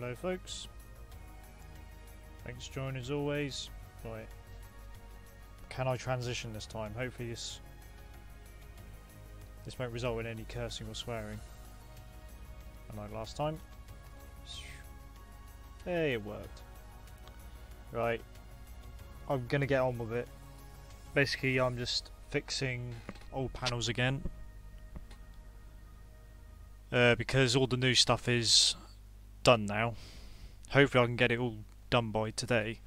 Hello folks, thanks for joining as always. Right, can I transition this time? Hopefully this won't result in any cursing or swearing, unlike last time. Hey, it worked. Right, I'm gonna get on with it. Basically I'm just fixing old panels again, because all the new stuff is done now. Hopefully I can get it all done by today.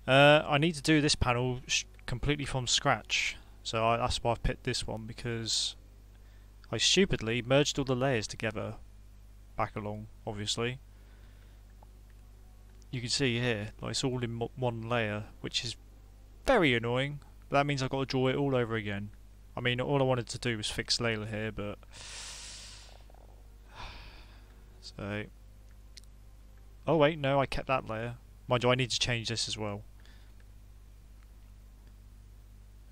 I need to do this panel completely from scratch, so that's why I've picked this one, because I stupidly merged all the layers together back along. Obviously you can see here, like, it's all in one layer, which is very annoying, but that means I've got to draw it all over again. I mean, all I wanted to do was fix Layla here, but so oh wait, no, I kept that layer. Mind you, I need to change this as well.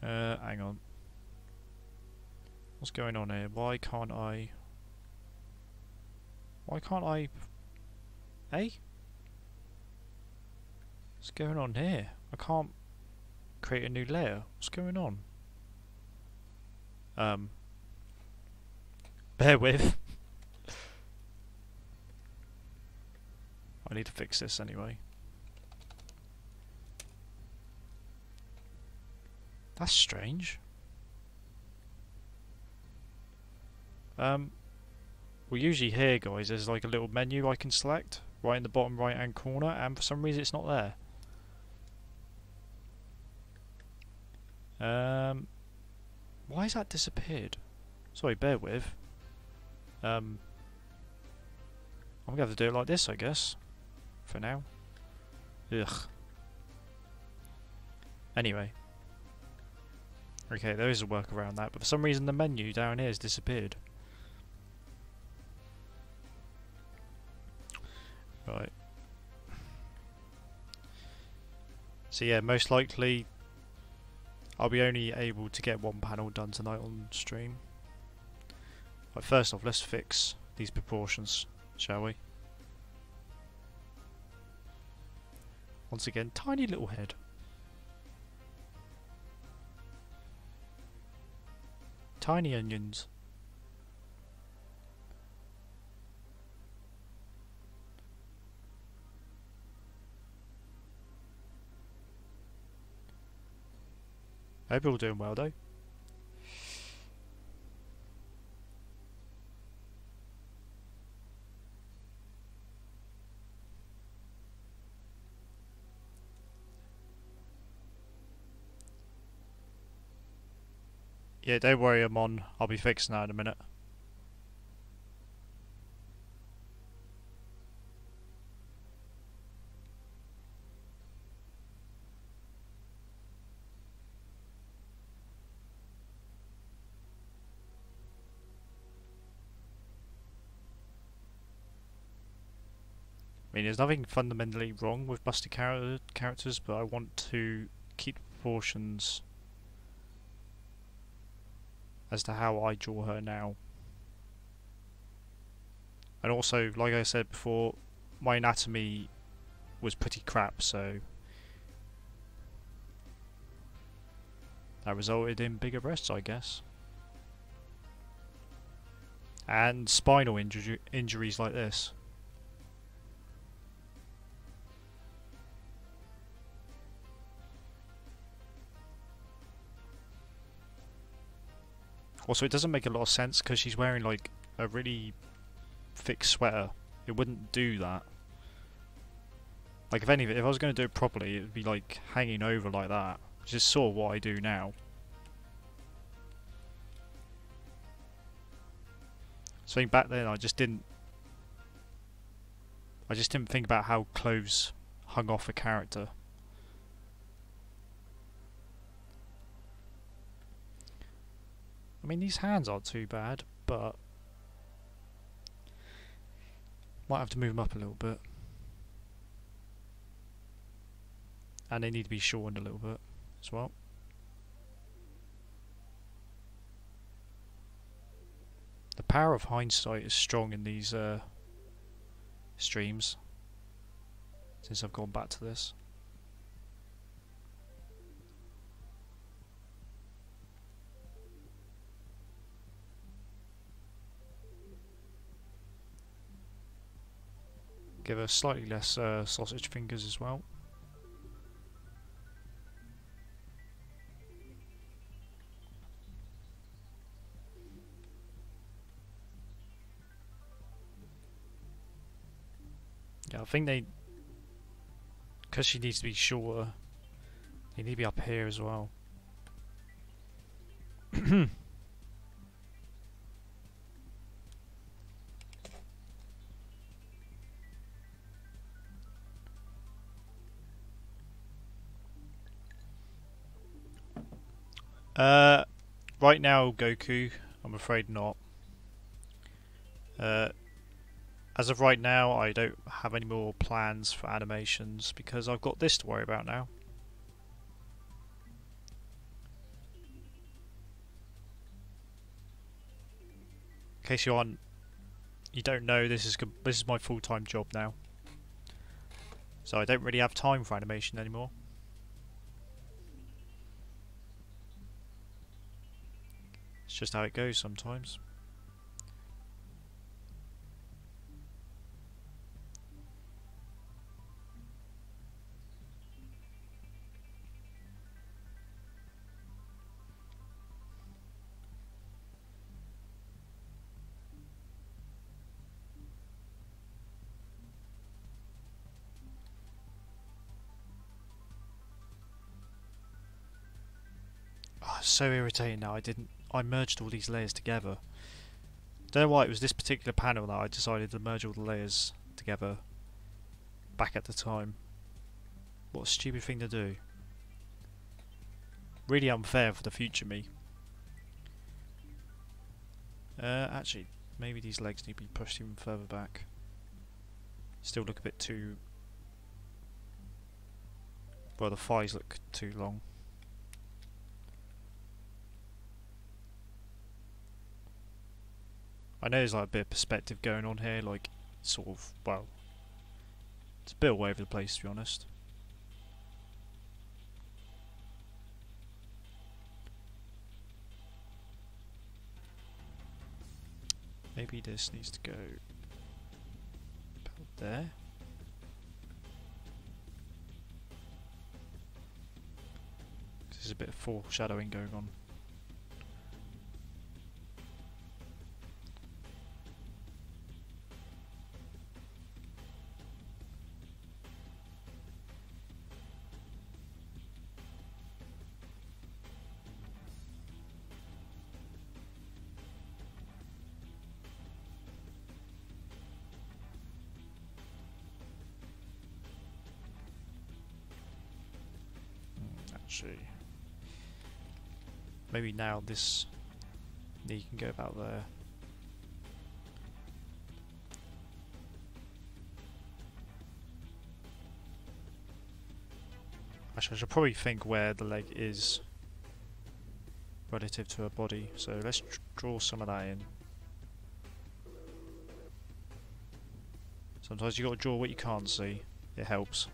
Hang on. What's going on here? Why can't I... Hey? What's going on here? I can't create a new layer. What's going on? Bear with. I need to fix this anyway. That's strange. Well, usually here, guys, there's like a little menu I can select right in the bottom right hand corner, and for some reason it's not there. Why has that disappeared? Sorry, bear with. I'm gonna have to do it like this, I guess, for now. Ugh. Anyway. Okay, there is a work around that, but for some reason the menu down here has disappeared. Right. So yeah, most likely I'll be only able to get one panel done tonight on stream. But first off, let's fix these proportions, shall we? Once again, tiny little head. Tiny onions. Hope you're all doing well though. Yeah, don't worry, I'm on. I'll be fixing that in a minute. I mean, there's nothing fundamentally wrong with busted characters, but I want to keep proportions as to how I draw her now. And also, like I said before, my anatomy was pretty crap, so that resulted in bigger breasts, I guess. And spinal injuries like this. Also, it doesn't make a lot of sense because she's wearing like a really thick sweater. It wouldn't do that. Like, if anything, if I was going to do it properly, it would be like hanging over like that, which is sort of what I do now. So back then, I just didn't think about how clothes hung off a character. I mean, these hands aren't too bad, but might have to move them up a little bit. And they need to be shortened a little bit as well. The power of hindsight is strong in these streams. since I've gone back to this. Give her slightly less sausage fingers as well. Yeah, I think they, because she needs to be shorter, they need to be up here as well. Right now, Goku, I'm afraid not. As of right now, I don't have any more plans for animations because I've got this to worry about now. In case you don't know, this is my full-time job now, so I don't really have time for animation anymore. It's just how it goes sometimes. Oh, it's so irritating now. I merged all these layers together. Don't know why it was this particular panel that I decided to merge all the layers together back at the time. What a stupid thing to do. Really unfair for the future me. Actually, maybe these legs need to be pushed even further back. Still look a bit too... well, the thighs look too long. I know there's like a bit of perspective going on here, like, sort of, well, it's a bit all over the place to be honest. Maybe this needs to go about there. There's a bit of foreshadowing going on. Actually, maybe now this knee can go about there. Actually, I should probably think where the leg is relative to her body, so let's draw some of that in. Sometimes you got to draw what you can't see, it helps.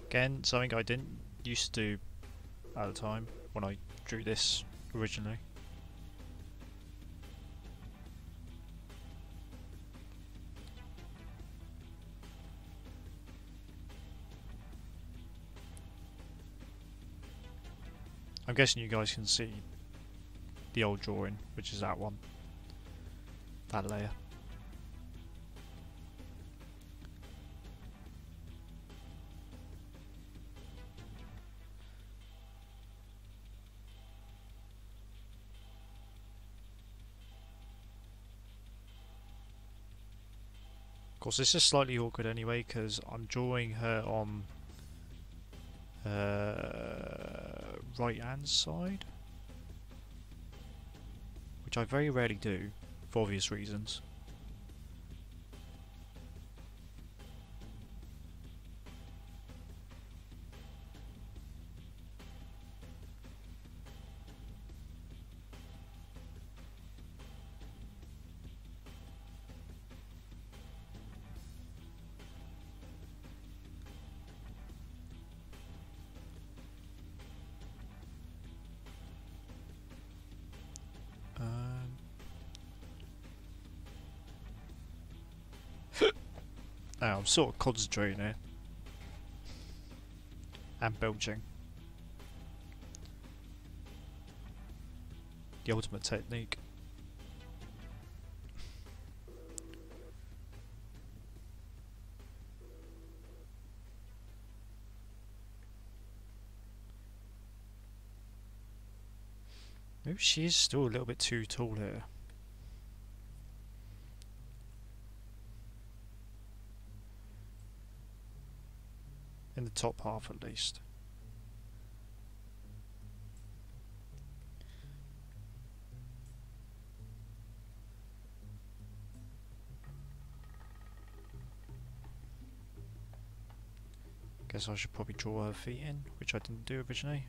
Again, something I didn't used to do at the time when I drew this originally. I'm guessing you guys can see the old drawing, which is that one, that layer. Of course, this is slightly awkward anyway because I'm drawing her on right hand side, which I very rarely do for obvious reasons. Oh, I'm sort of concentrating here. And belching. The ultimate technique. Maybe she is still a little bit too tall here. In the top half at least. Guess I should probably draw her feet in, which I didn't do originally.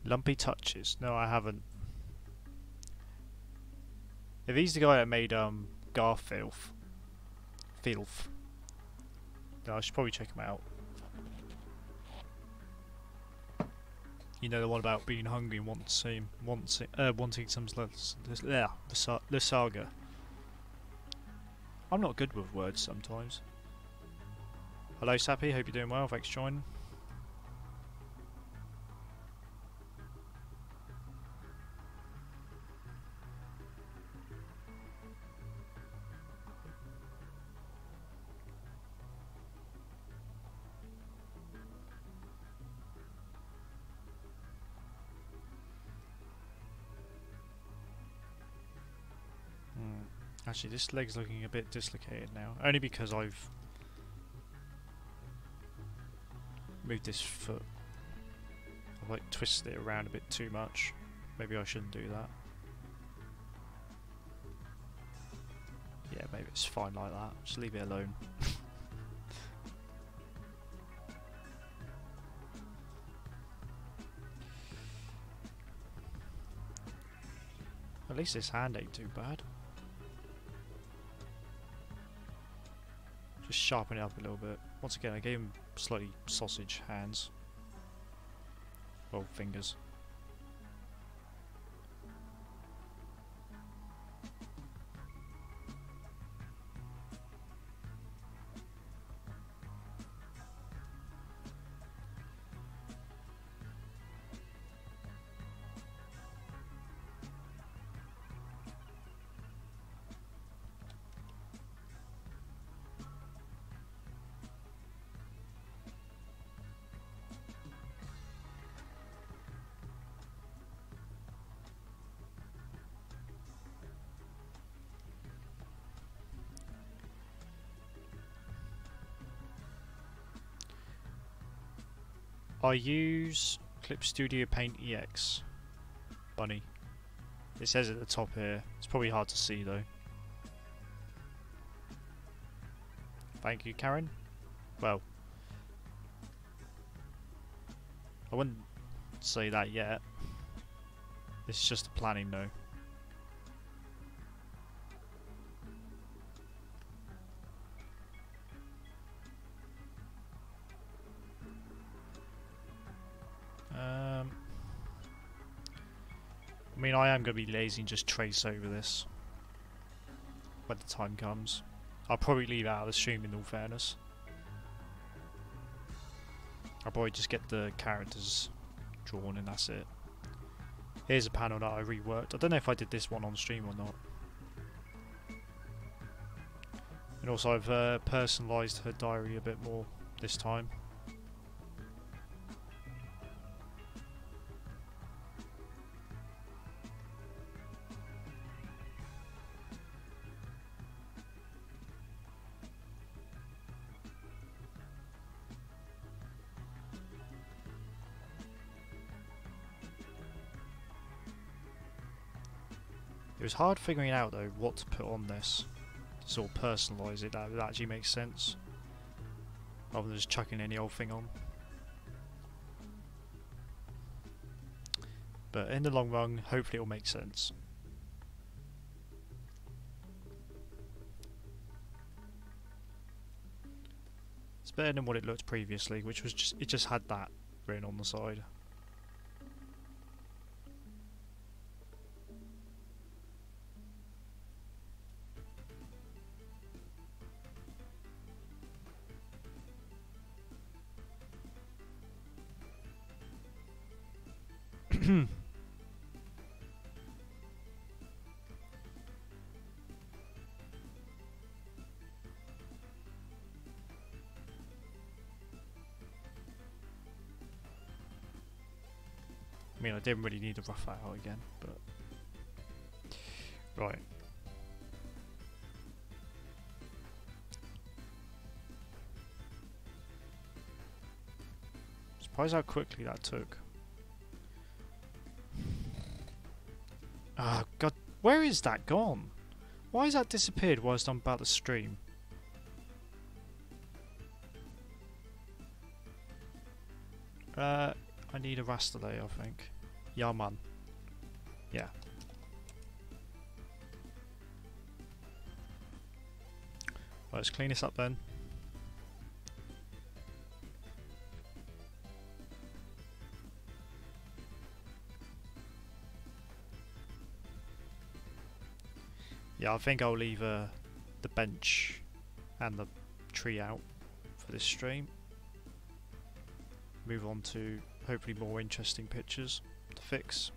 Lumpy touches. No, I haven't. If he's the guy that made Garfield, Filth, then I should probably check him out. You know, the one about being hungry and wanting some the saga. I'm not good with words sometimes. Hello Sappy, hope you're doing well, thanks for joining. Actually, this leg's looking a bit dislocated now. Only because I've moved this foot. I've like twisted it around a bit too much. Maybe I shouldn't do that. Yeah, maybe it's fine like that. Just leave it alone. At least this hand ain't too bad. Just sharpen it up a little bit. Once again, I gave him slightly sausage hands. Well, fingers. I use Clip Studio Paint EX. Bunny. It says at the top here. It's probably hard to see though. Thank you, Karen. Well, I wouldn't say that yet. It's just a planning though. I mean, I am going to be lazy and just trace over this when the time comes. I'll probably leave out of the stream in all fairness. I'll probably just get the characters drawn and that's it. Here's a panel that I reworked. I don't know if I did this one on stream or not. And also I've personalised her diary a bit more this time. It was hard figuring out though what to put on this to sort of personalise it, that actually makes sense rather than just chucking any old thing on. But in the long run, hopefully it'll make sense. It's better than what it looked previously, which was just, it just had that written on the side. I mean, I didn't really need to rough that out again, but... Right. Surprised how quickly that took. Ah, God, where is that gone? Why has that disappeared whilst I'm about to stream? I need a raster layer, I think. Yeah, man. Yeah. Right, let's clean this up then. Yeah, I think I'll leave the bench and the tree out for this stream. Move on to hopefully more interesting pictures to fix.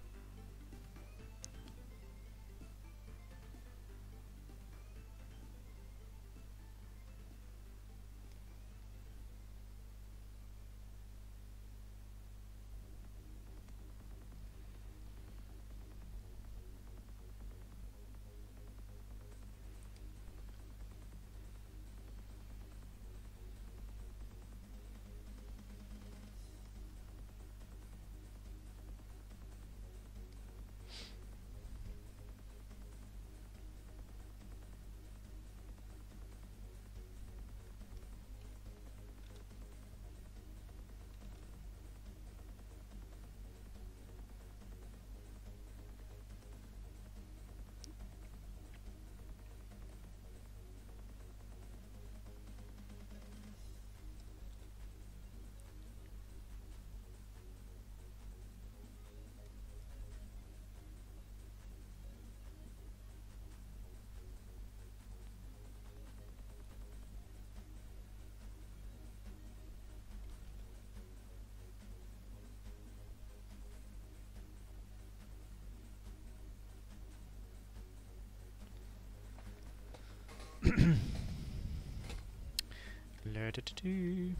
La-da-da-doo.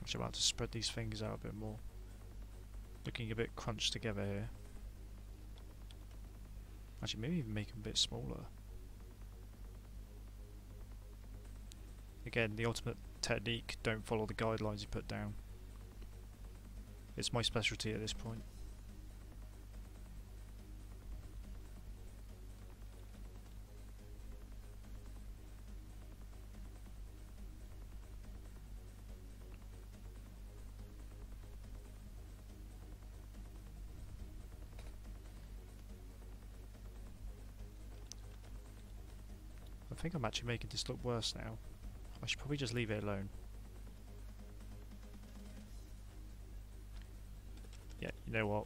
Actually, I'm about to spread these things out a bit more. Looking a bit crunched together here. Actually, maybe even make them a bit smaller. Again, the ultimate technique, don't follow the guidelines you put down. It's my specialty at this point. I think I'm actually making this look worse now. I should probably just leave it alone. Yeah, you know what?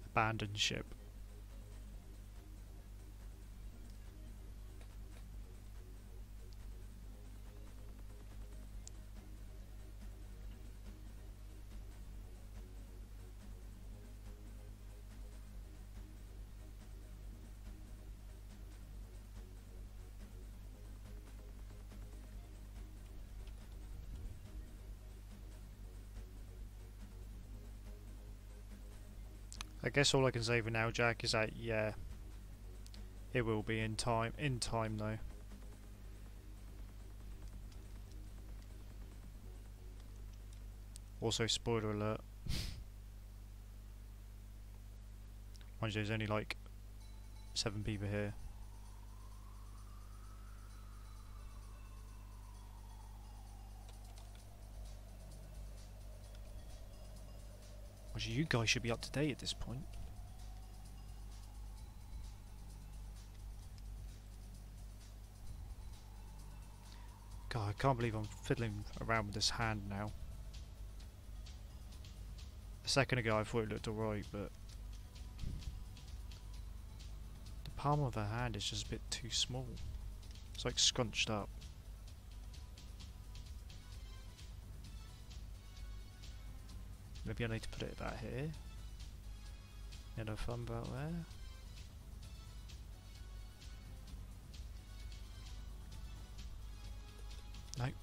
Abandon ship. I guess all I can say for now, Jack, is that yeah, it will be in time. In time, though. Also, spoiler alert. Mind you, there's only like 7 people here. Mind you, you guys should be up to date at this point. God, I can't believe I'm fiddling around with this hand now. A second ago I thought it looked alright, but the palm of her hand is just a bit too small. It's like scrunched up. Maybe I need to put it about here. You know, thumb about there. Nope.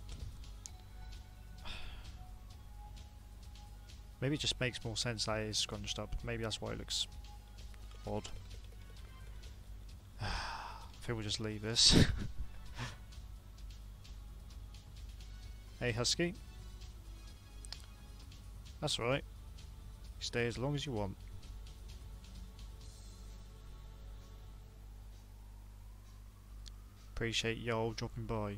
Maybe it just makes more sense that it is scrunched up. Maybe that's why it looks odd. I think we'll just leave this. Hey Husky. That's right. Stay as long as you want. Appreciate y'all dropping by.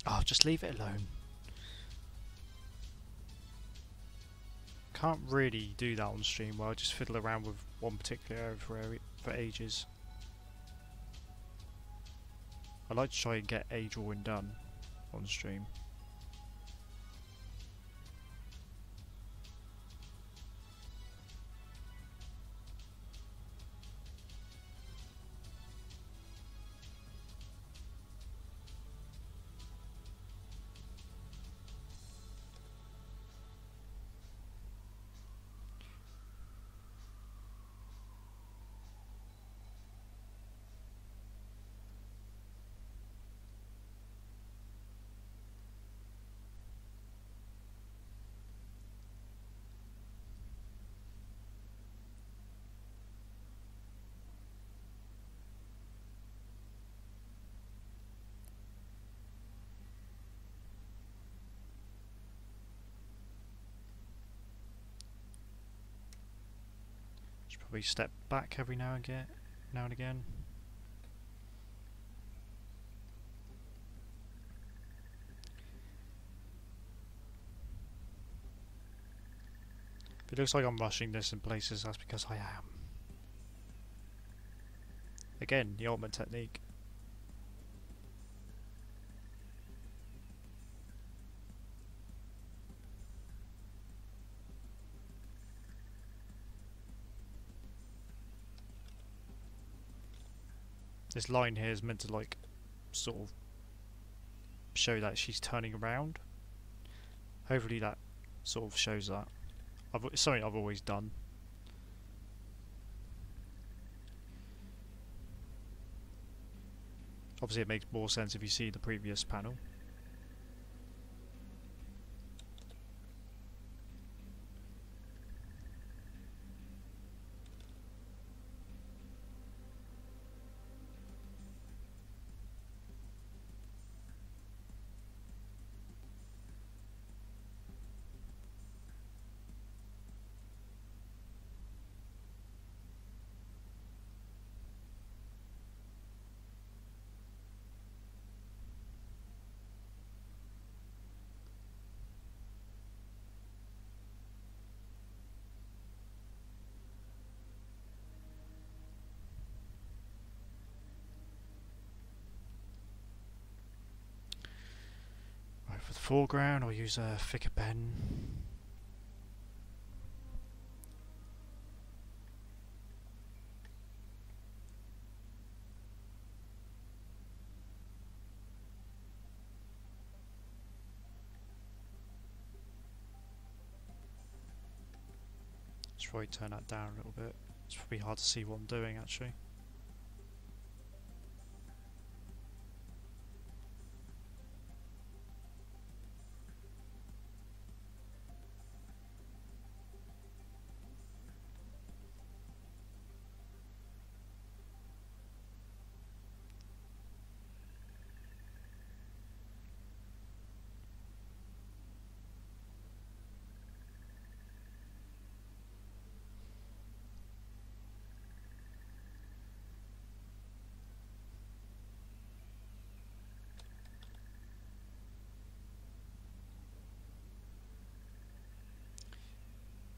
Oh, just leave it alone. Can't really do that on stream where I just fiddle around with one particular area for ages. I like to try and get a drawing done on stream. Should probably step back every now and again. If it looks like I'm rushing this in places, that's because I am. Again, the ultimate technique. This line here is meant to like sort of show that she's turning around. Hopefully that sort of shows that. It's something I've always done. Obviously it makes more sense if you see the previous panel. For the foreground, I'll use a thicker pen. Let's probably turn that down a little bit. It's probably hard to see what I'm doing actually.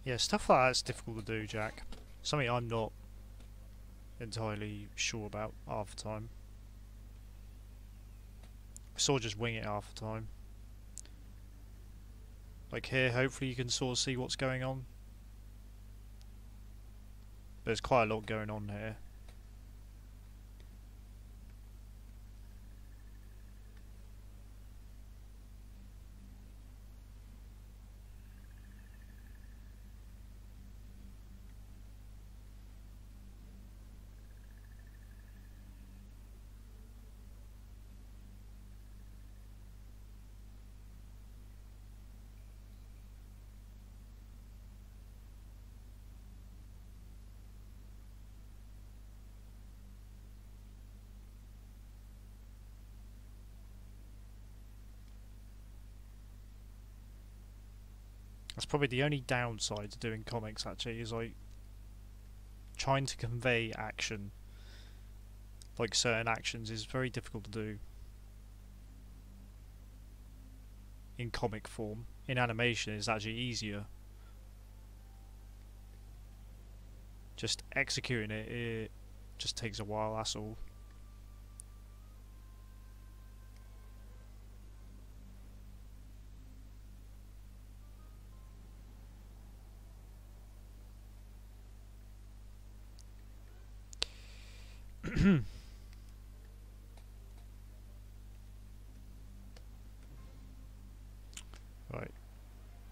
Yeah, stuff like that's difficult to do, Jack. Something I'm not entirely sure about half the time. I sort of just wing it half the time. Like here, hopefully you can sort of see what's going on. There's quite a lot going on here. That's probably the only downside to doing comics actually, is like trying to convey action. Like certain actions is very difficult to do in comic form. In animation it's actually easier. Just executing it, it just takes a while, that's all. Right,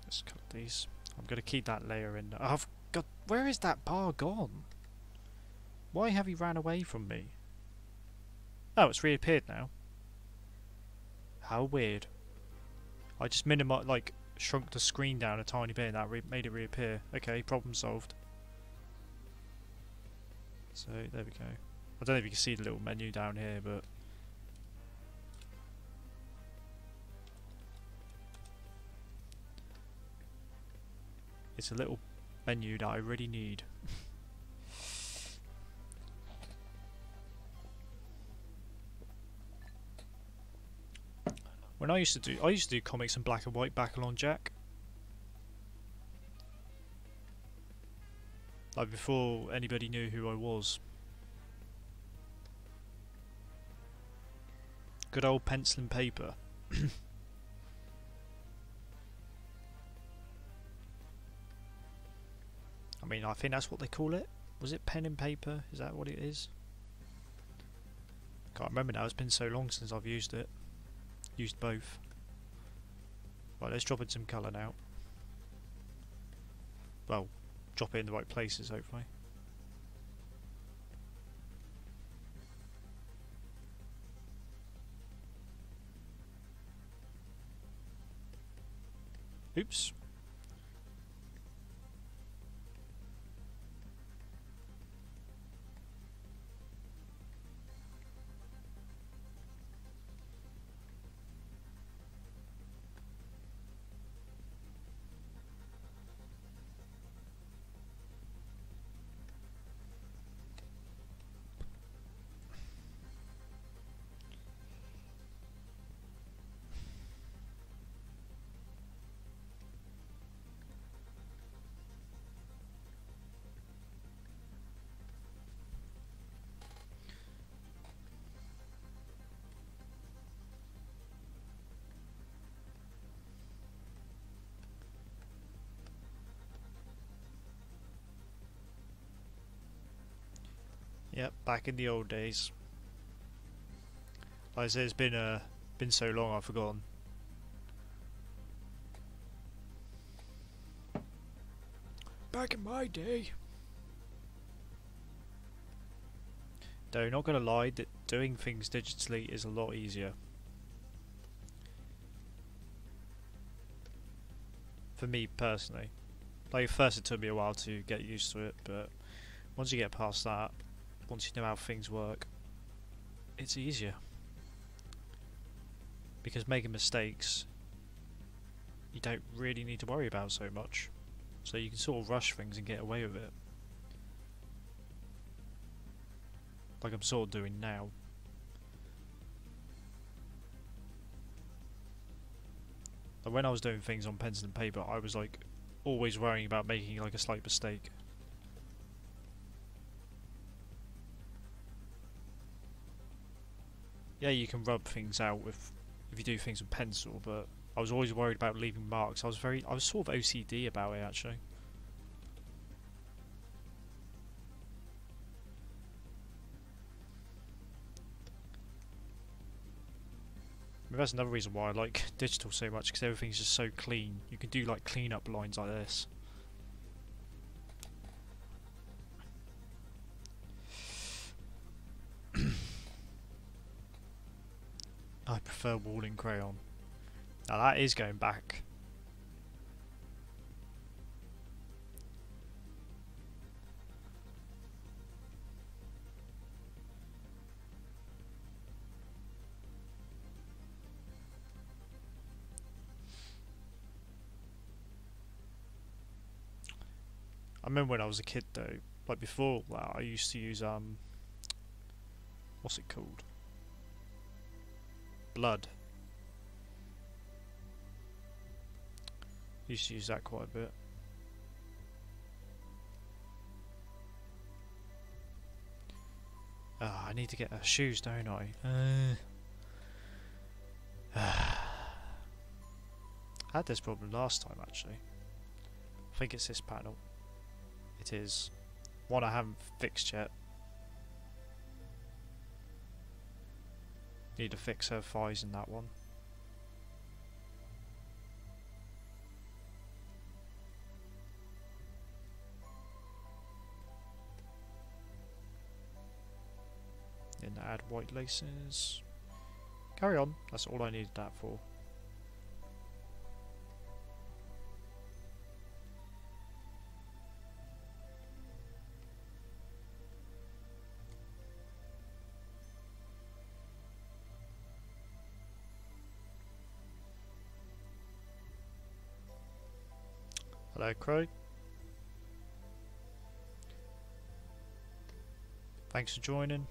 let's cut these. I'm going to keep that layer in. I've got. Where is that bar gone? Why have you ran away from me? Oh, it's reappeared now. How weird. I just like shrunk the screen down a tiny bit and that made it reappear. Okay, problem solved. So there we go. I don't know if you can see the little menu down here, but it's a little menu that I really need. When I used to do comics in black and white back along Jack. Like before anybody knew who I was. Good old pencil and paper. I mean, I think that's what they call it. Was it pen and paper? Is that what it is? Can't remember now, it's been so long since I've used it. Used both. Right, let's drop in some colour now. Well, drop it in the right places, hopefully. Oops. Yep, back in the old days. Like I said, it's been so long I've forgotten. back in my day. Though, not gonna lie, that doing things digitally is a lot easier. For me personally. Like, at first it took me a while to get used to it, but once you get past that, once you know how things work, it's easier. Because making mistakes, you don't really need to worry about so much. So you can sort of rush things and get away with it. Like I'm sort of doing now. Like when I was doing things on pencil and paper, I was like always worrying about making like a slight mistake. Yeah, you can rub things out with if you do things with pencil, but I was always worried about leaving marks. I was sort of OCD about it actually. Maybe that's another reason why I like digital so much, because everything's just so clean. You can do like clean up lines like this. I prefer wall in crayon. Now that is going back. I remember when I was a kid though, like before that, I used to use what's it called? Blood. Used to use that quite a bit. I need to get her shoes, don't I? I had this problem last time actually. I think it's this panel. It is. One I haven't fixed yet. Need to fix her thighs in that one. Then add white laces. Carry on, that's all I needed that for. Hello, Crow. Thanks for joining.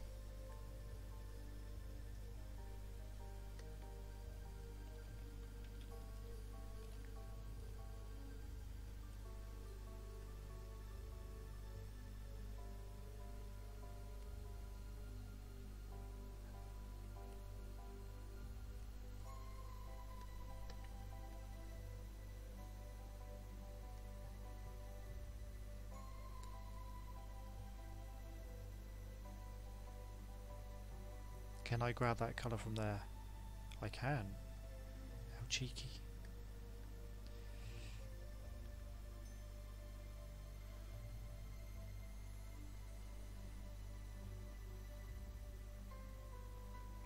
Can I grab that colour from there? I can. How cheeky.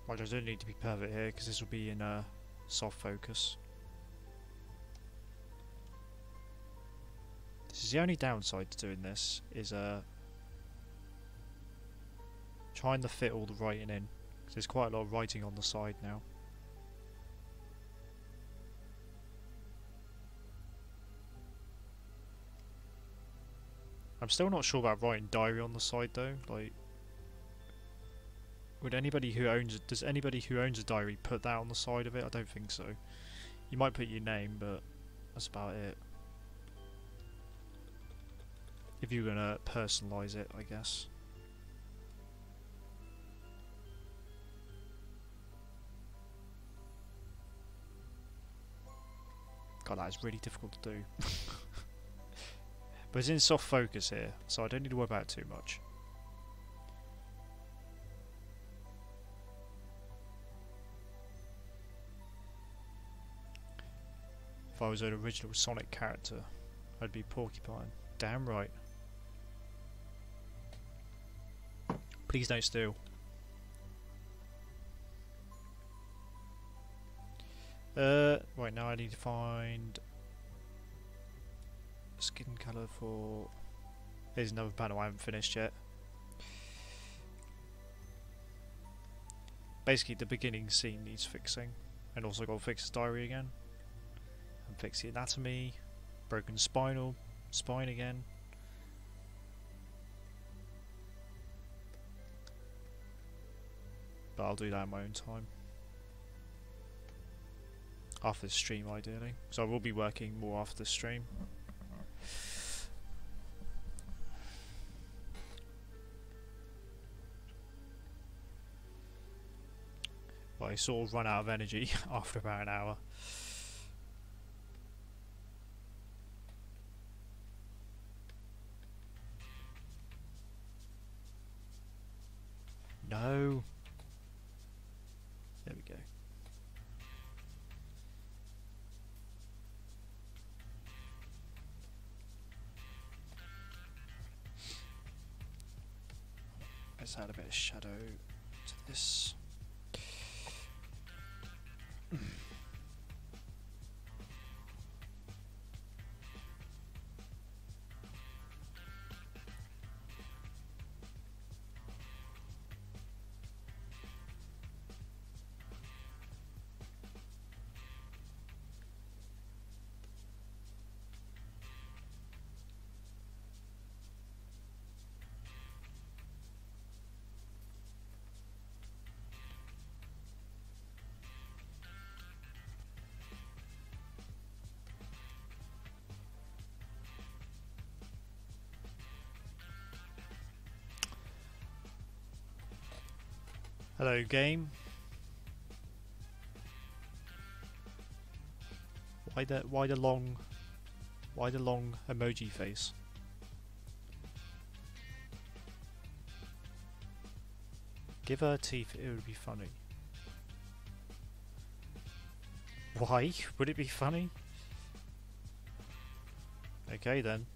Right, I don't need to be perfect here because this will be in soft focus. This is the only downside to doing this, is trying to fit all the writing in. There's quite a lot of writing on the side now. I'm still not sure about writing diary on the side though. Like, would anybody who owns does anybody who owns a diary put that on the side of it? I don't think so. You might put your name, but that's about it. If you're gonna personalise it, I guess. God, that is really difficult to do. But it's in soft focus here, so I don't need to worry about it too much. If I was an original Sonic character, I'd be Porcupine. Damn right. Please don't steal. Right now I need to find skin colour for... Here's another panel I haven't finished yet. Basically the beginning scene needs fixing. And also got to fix his diary again. And fix the anatomy. Broken spine again. But I'll do that in my own time. After the stream ideally. So I will be working more after the stream. But I sort of run out of energy after about an hour. No. There we go. Let's add a bit of shadow to this. Hello, game. Why the long emoji face? Give her teeth, it would be funny. Why would it be funny? Okay then.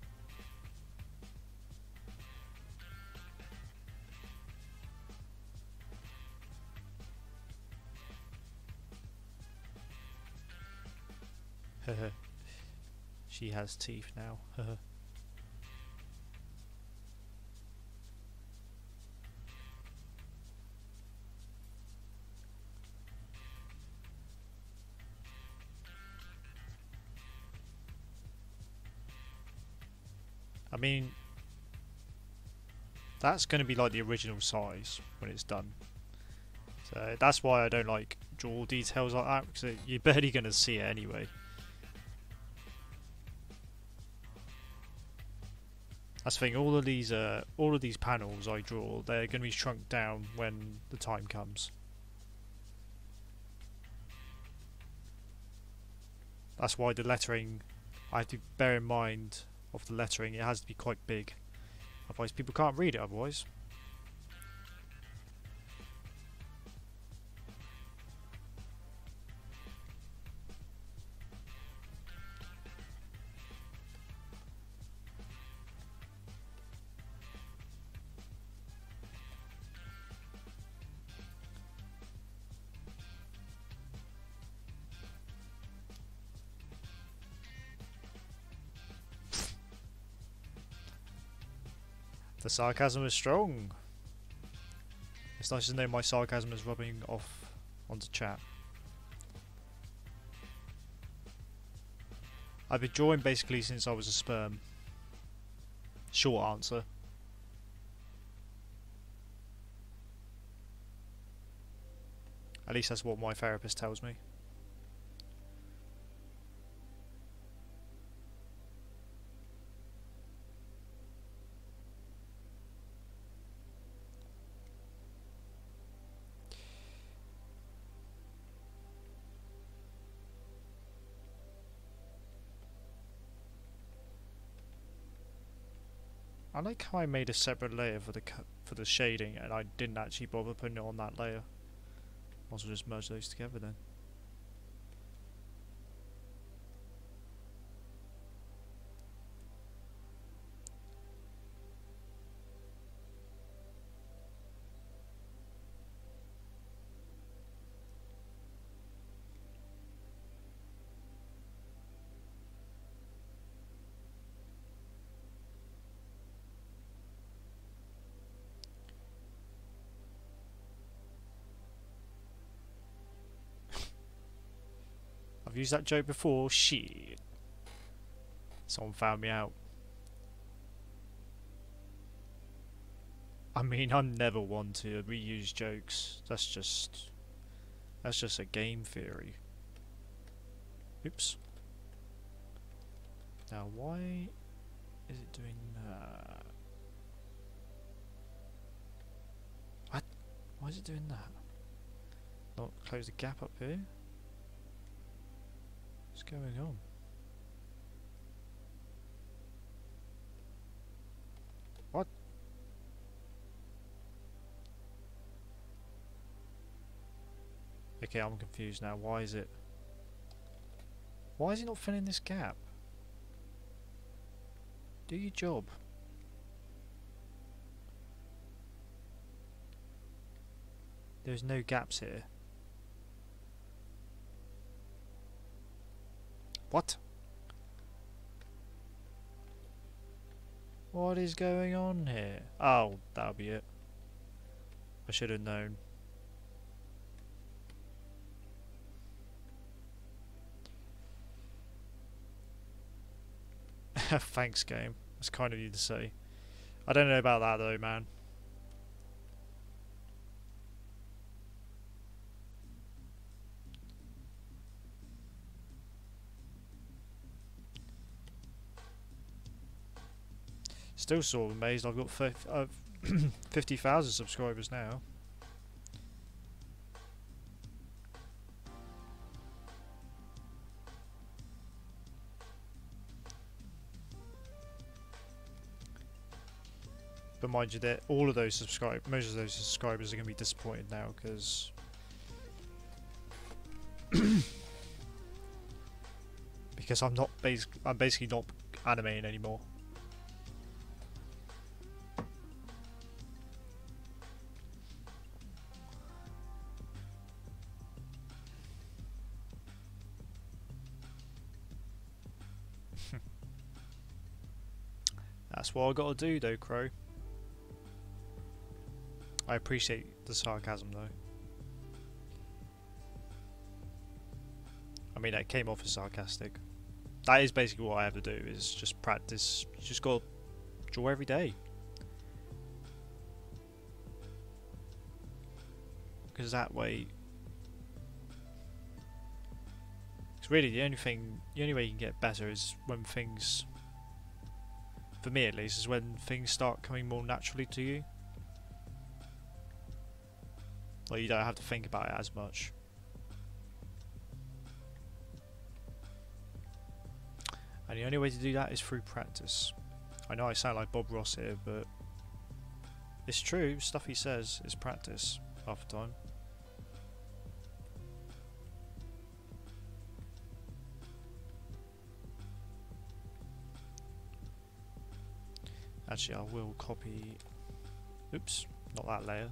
She has teeth now. I mean, that's going to be like the original size when it's done. So that's why I don't like draw details like that, because you're barely going to see it anyway. That's the thing. All of these panels I draw, they're going to be shrunk down when the time comes. That's why the lettering, I have to bear in mind of the lettering. It has to be quite big, otherwise people can't read it. Otherwise. The sarcasm is strong. It's nice to know my sarcasm is rubbing off onto chat. I've been drawing basically since I was a sperm. Short answer. At least that's what my therapist tells me. I like how I made a separate layer for the shading, and I didn't actually bother putting it on that layer. Might as well just merge those together then. I've used that joke before. Shit. Someone found me out. I mean, I'm never one to reuse jokes. That's just a game theory. Oops. Now, why is it doing that? What? Why is it doing that? Not close the gap up here? What's going on? What? Okay, I'm confused now. Why is it not filling this gap? Do your job. There's no gaps here. What? What is going on here? Oh, that'll be it. I should have known. Thanks, game. That's kind of you to say. I don't know about that though, man. Still sort of amazed I've got 50,000 subscribers now. But mind you, that most of those subscribers are going to be disappointed now because I'm basically not animating anymore. That's what I got to do, though, Crow. I appreciate the sarcasm, though. I mean, that came off as sarcastic. That is basically what I have to do, is just practice. You just got to draw every day. Because that way... It's really the only way you can get better is when things... For me at least, is when things start coming more naturally to you. Like, you don't have to think about it as much. And the only way to do that is through practice. I know I sound like Bob Ross here, but it's true. Stuff he says is practice half the time. Actually, I will copy... Oops, not that layer.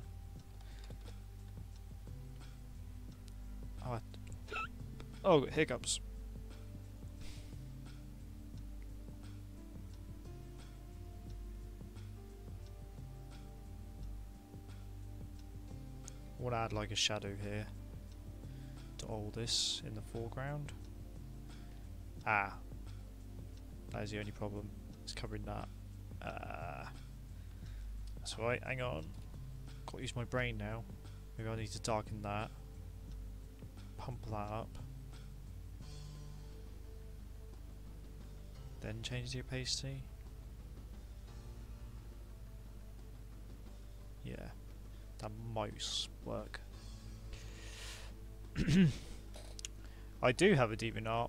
Oh, hiccups. I want to add like a shadow here to all this in the foreground. Ah, that is the only problem. It's covering that. That's right, hang on. Got to use my brain now. Maybe I need to darken that. Pump that up. Then change the opacity. Yeah, that might work. I do have a DeviantArt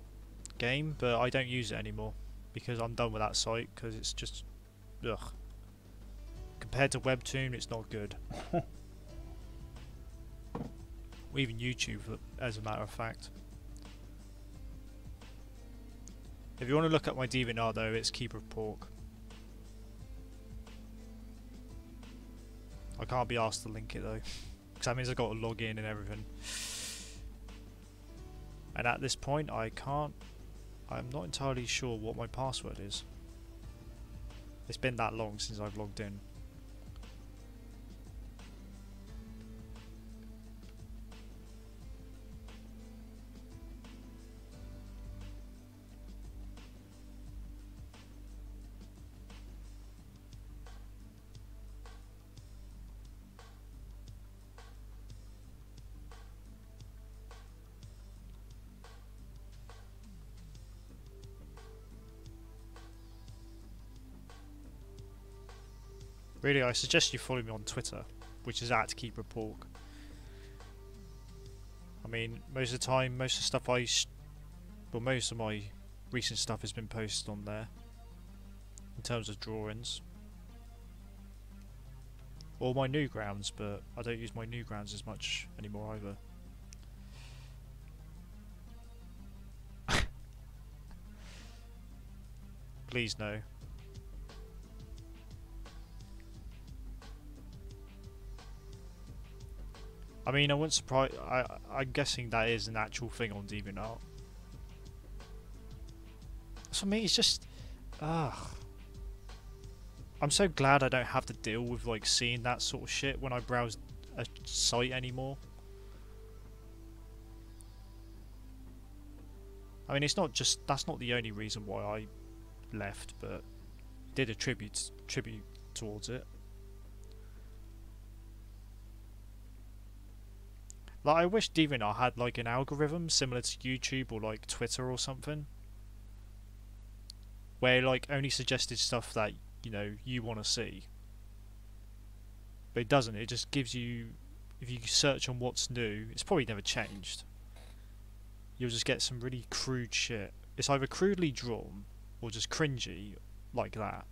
game, but I don't use it anymore because I'm done with that site because it's just ugh. Compared to Webtoon, it's not good. Or even YouTube, as a matter of fact. If you want to look at my DeviantArt though, it's KeeperOfPork. I can't be asked to link it though, because that means I've got to log in and everything. And at this point, I'm not entirely sure what my password is. It's been that long since I've logged in. Really, I suggest you follow me on Twitter, which is at KeeperOfPork. I mean, most of the time, most of the stuff most of my recent stuff has been posted on there, in terms of drawings. Or my Newgrounds, but I don't use my Newgrounds as much anymore either. Please no. I mean, I wouldn't surprise. I'm guessing that is an actual thing on DeviantArt. So me, it's just, I'm so glad I don't have to deal with like seeing that sort of shit when I browse a site anymore. I mean, it's not just, that's not the only reason why I left, but did a tribute towards it. Like, I wish DeviantArt had like an algorithm similar to YouTube or like Twitter or something, where like only suggested stuff that, you know, you want to see. But it doesn't. It just gives you, if you search on what's new, it's probably never changed. You'll just get some really crude shit. It's either crudely drawn or just cringy like that.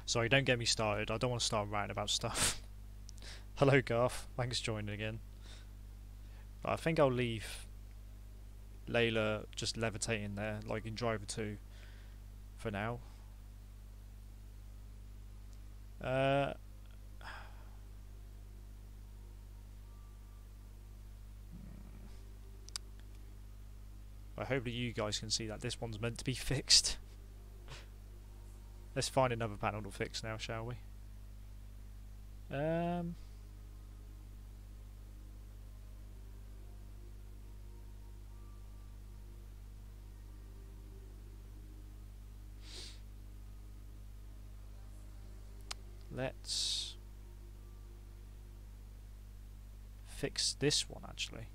Sorry, don't get me started. I don't want to start ranting about stuff. Hello, Garth. Thanks for joining again. But I think I'll leave Layla just levitating there, like in Driver 2, for now. Well, hopefully you guys can see that this one's meant to be fixed. Let's find another panel to fix now, shall we? Let's fix this one, actually.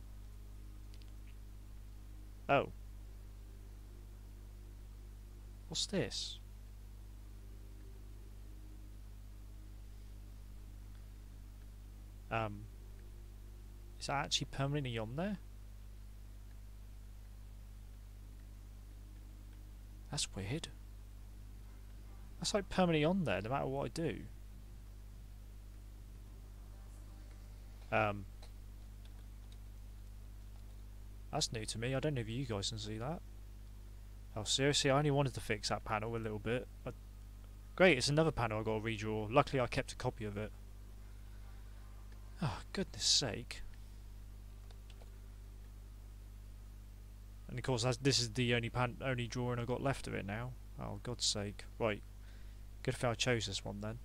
Oh. What's this? Is that actually permanently on there? That's weird. That's like permanently on there no matter what I do. That's new to me. I don't know if you guys can see that. Oh, seriously? I only wanted to fix that panel a little bit. But great, it's another panel I got to redraw. Luckily I kept a copy of it. Oh, goodness sake. And of course this is the only drawing I got left of it now. Oh, God's sake. Right. Good if I chose this one then.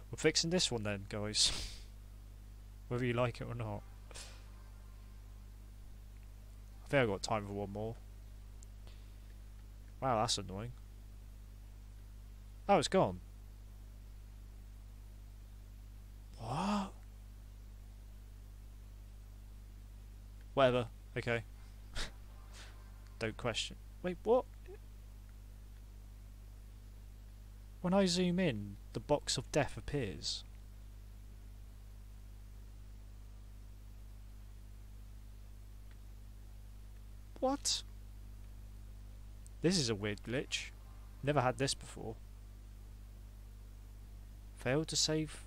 We're fixing this one then, guys. Whether you like it or not. I think I've got time for one more. Wow, that's annoying. Oh, it's gone. What? Whatever. Okay. Don't question. Wait, what? When I zoom in, the box of death appears. What? This is a weird glitch. Never had this before. Failed to save.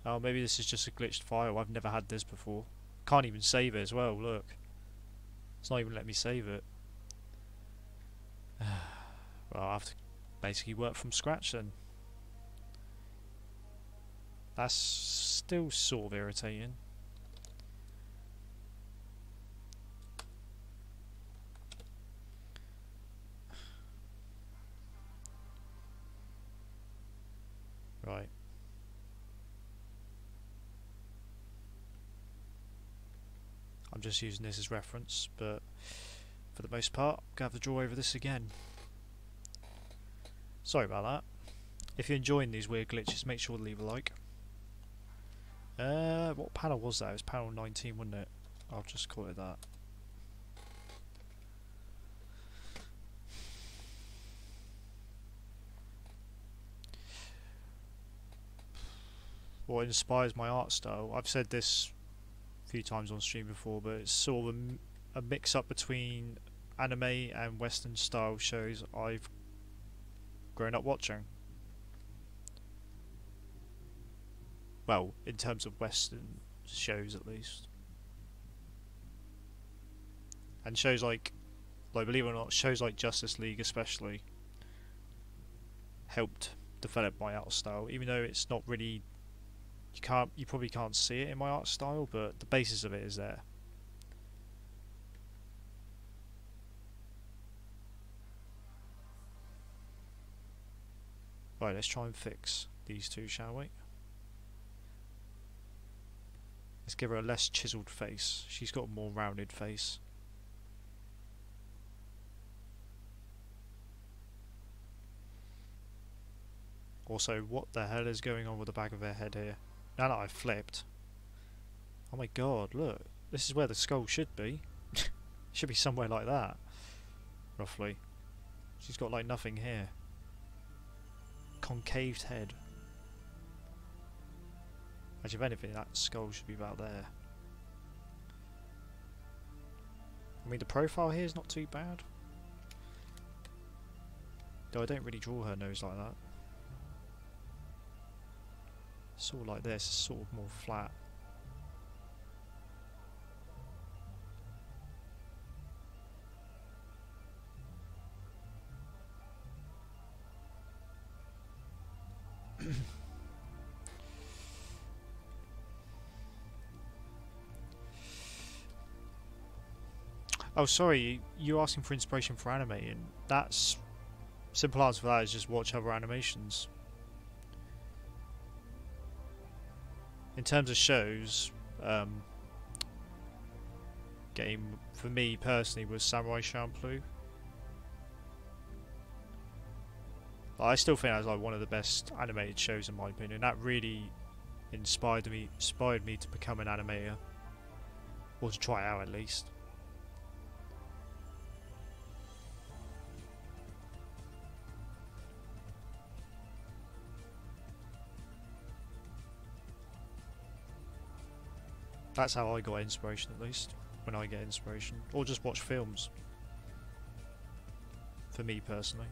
Oh, maybe this is just a glitched file. I've never had this before. Can't even save it as well, look. It's not even letting me save it. Well, I have to basically work from scratch then. That's still sort of irritating. Right. I'm just using this as reference, but for the most part, I'm going to have to draw over this again. Sorry about that. If you're enjoying these weird glitches, make sure to leave a like. What panel was that? It was panel 19, wasn't it? I'll just call it that. what inspires my art style. I've said this a few times on stream before, but it's sort of a mix up between anime and Western style shows I've grown up watching. Well, in terms of Western shows at least. And shows like believe it or not, shows like Justice League especially helped develop my art style, even though it's not really, you probably can't see it in my art style, but the basis of it is there. Right, let's try and fix these two, shall we? Let's give her a less chiseled face. She's got a more rounded face. Also, what the hell is going on with the back of her head here? Now that I've flipped. Oh my god, look. This is where the skull should be. It should be somewhere like that. Roughly. She's got like nothing here. Concaved head. Actually, if anything, that skull should be about there. I mean, the profile here is not too bad. Though I don't really draw her nose like that. Sort of like this, sort of more flat. Oh, sorry, you're asking for inspiration for anime, and that's simple answer for that is just watch other animations. In terms of shows, game for me personally was Samurai Champloo. I still think that's like one of the best animated shows in my opinion. That really inspired me to become an animator, or to try it out at least. That's how I got inspiration, at least, when I get inspiration. Or just watch films. For me, personally.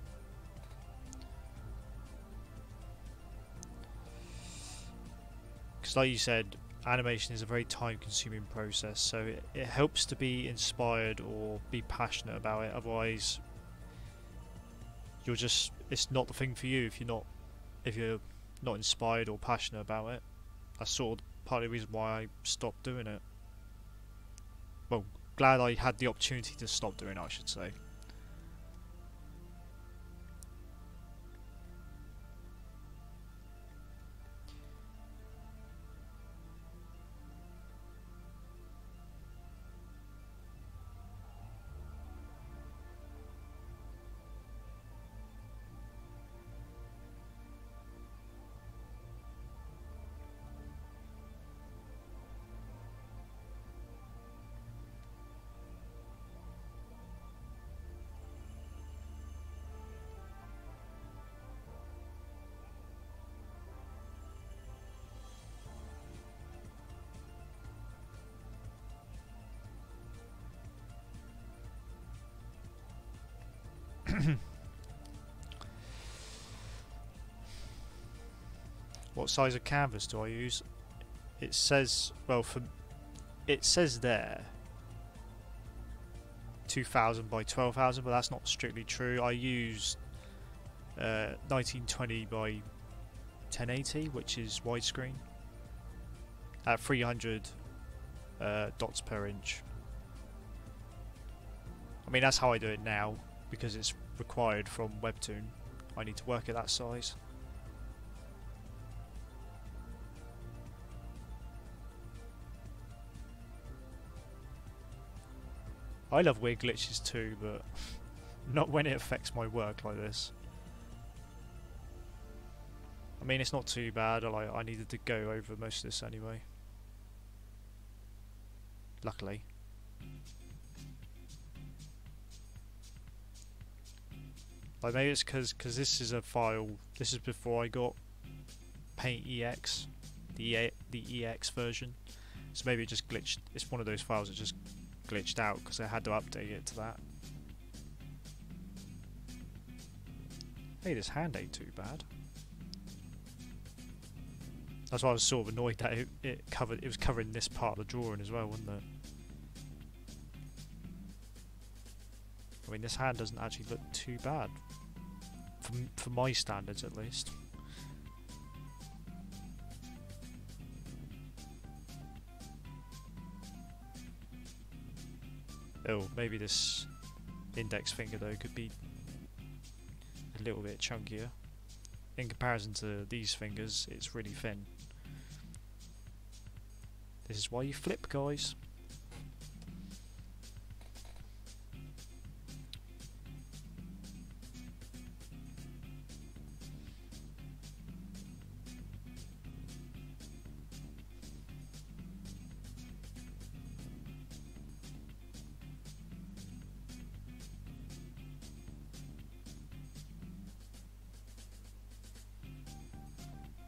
Because like you said, animation is a very time-consuming process, so it helps to be inspired or be passionate about it, otherwise it's not the thing for you if you're not inspired or passionate about it. That's sort of part of the reason why I stopped doing it. Well, glad I had the opportunity to stop doing it, I should say. What size of canvas do I use? It says, well, it says there 2000 by 12,000, but that's not strictly true. I used 1920 by 1080, which is widescreen, at 300 dots per inch. I mean, that's how I do it now, because it's required from Webtoon. I need to work at that size. I love weird glitches too, but not when it affects my work like this. I mean, it's not too bad. I needed to go over most of this anyway. Luckily. Like maybe it's because this is a file. This is before I got Paint EX, the EX version. So maybe it just glitched. It's one of those files that just glitched out because I had to update it to that. Hey, this hand ain't too bad. That's why I was sort of annoyed that it was covering this part of the drawing as well, wasn't it? I mean, this hand doesn't actually look too bad for my standards, at least. Oh, maybe this index finger though could be a little bit chunkier. In comparison to these fingers, it's really thin. This is why you flip, guys.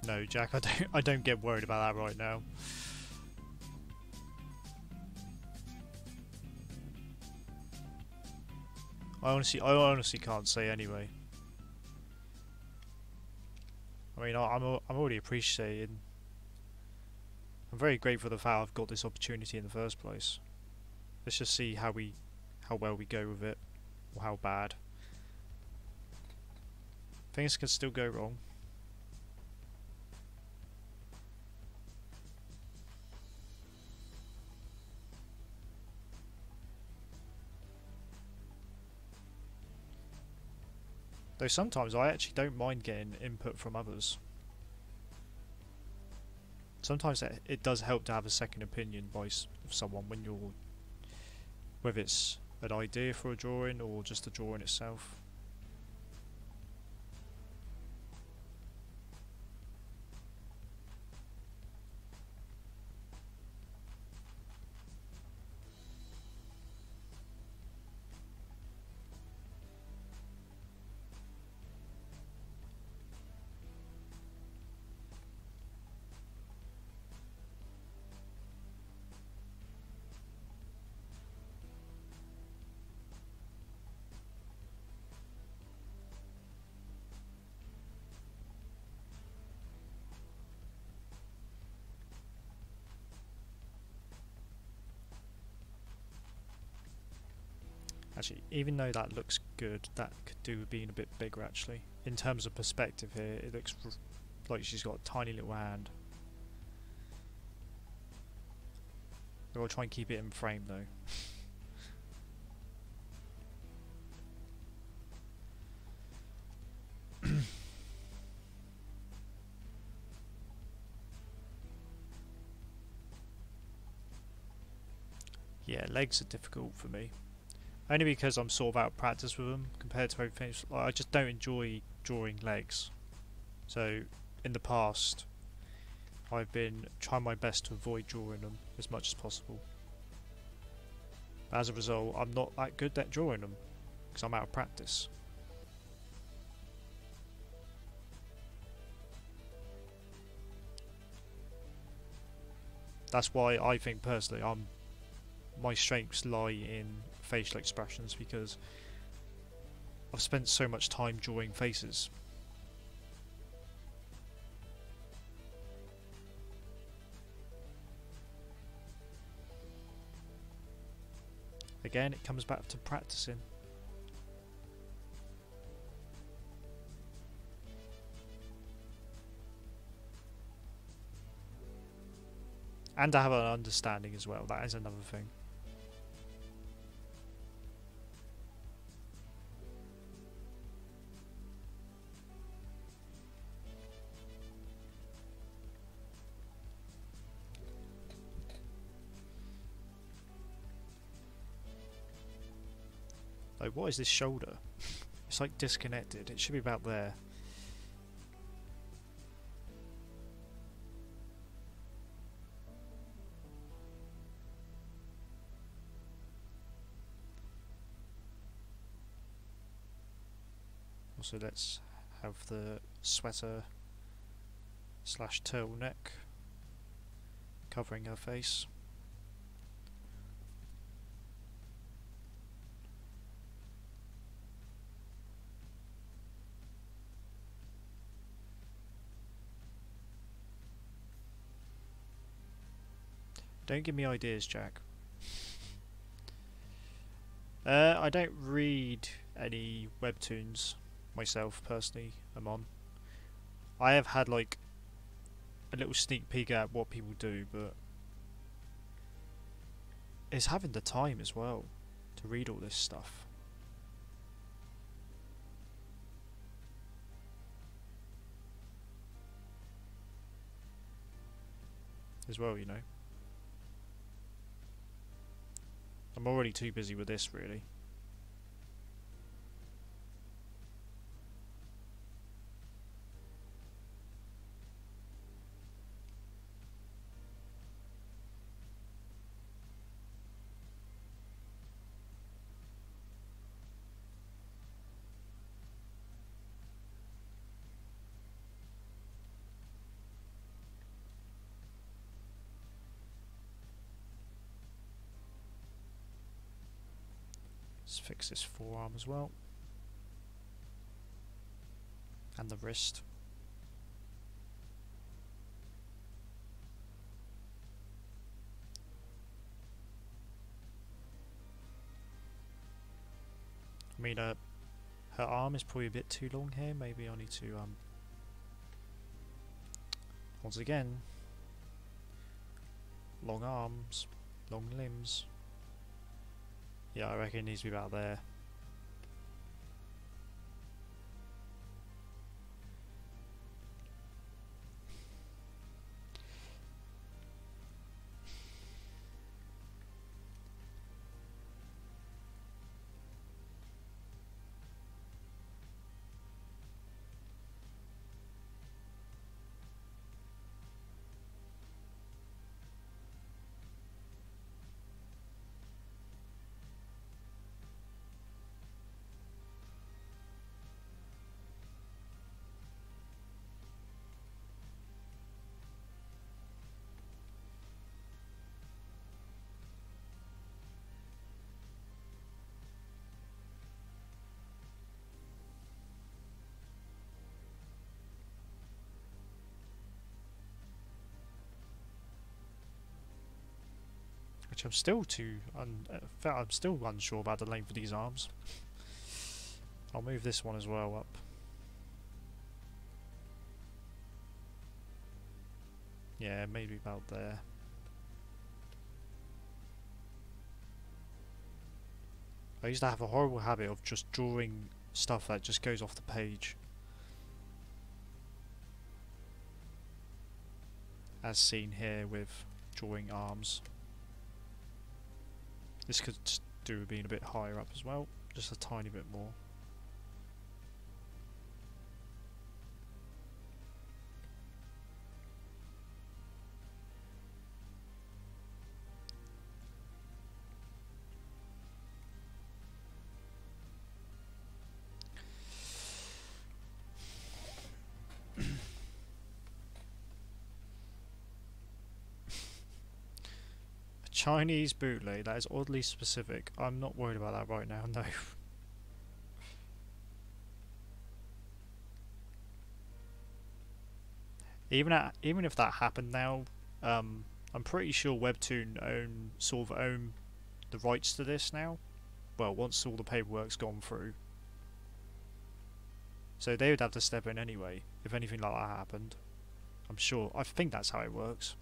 No, Jack, I don't get worried about that right now. I honestly can't say anyway. I mean, I'm already appreciating. I'm very grateful for the fact I've got this opportunity in the first place. Let's just see how well we go with it, or how bad. Things can still go wrong. Though sometimes I actually don't mind getting input from others. Sometimes it does help to have a second opinion by someone when you're, whether it's an idea for a drawing or just the drawing itself. Actually, even though that looks good, that could do with being a bit bigger actually. In terms of perspective here, it looks like she's got a tiny little hand. I'll try and keep it in frame though. Yeah, legs are difficult for me. Only because I'm sort of out of practice with them compared to everything. Like, I just don't enjoy drawing legs. So, in the past, I've been trying my best to avoid drawing them as much as possible. As a result, I'm not that good at drawing them because I'm out of practice. That's why I think personally my strengths lie in facial expressions, because I've spent so much time drawing faces. Again, it comes back to practicing. And to have an understanding as well, that is another thing. Like, what is this shoulder? It's like disconnected. It should be about there. Also, let's have the sweater / turtleneck covering her face. Don't give me ideas, Jack. I don't read any webtoons myself, personally, I'm on. I have had like a little sneak peek at what people do, but it's having the time as well to read all this stuff. As well, you know. I'm already too busy with this, really. Let's fix this forearm as well. And the wrist. I mean, her arm is probably a bit too long here. Maybe I need to, once again, long arms, long limbs. Yeah, I reckon it needs to be about there. Which I'm still I'm still unsure about the length of these arms. I'll move this one as well up. Yeah, maybe about there. I used to have a horrible habit of just drawing stuff that just goes off the page. As seen here with drawing arms. This could just do with being a bit higher up as well, just a tiny bit more. Chinese bootleg, that is oddly specific. I'm not worried about that right now, no. Even if that happened now, I'm pretty sure Webtoon sort of own the rights to this now. Well, once all the paperwork's gone through. So they would have to step in anyway, if anything like that happened. I'm sure. I think that's how it works.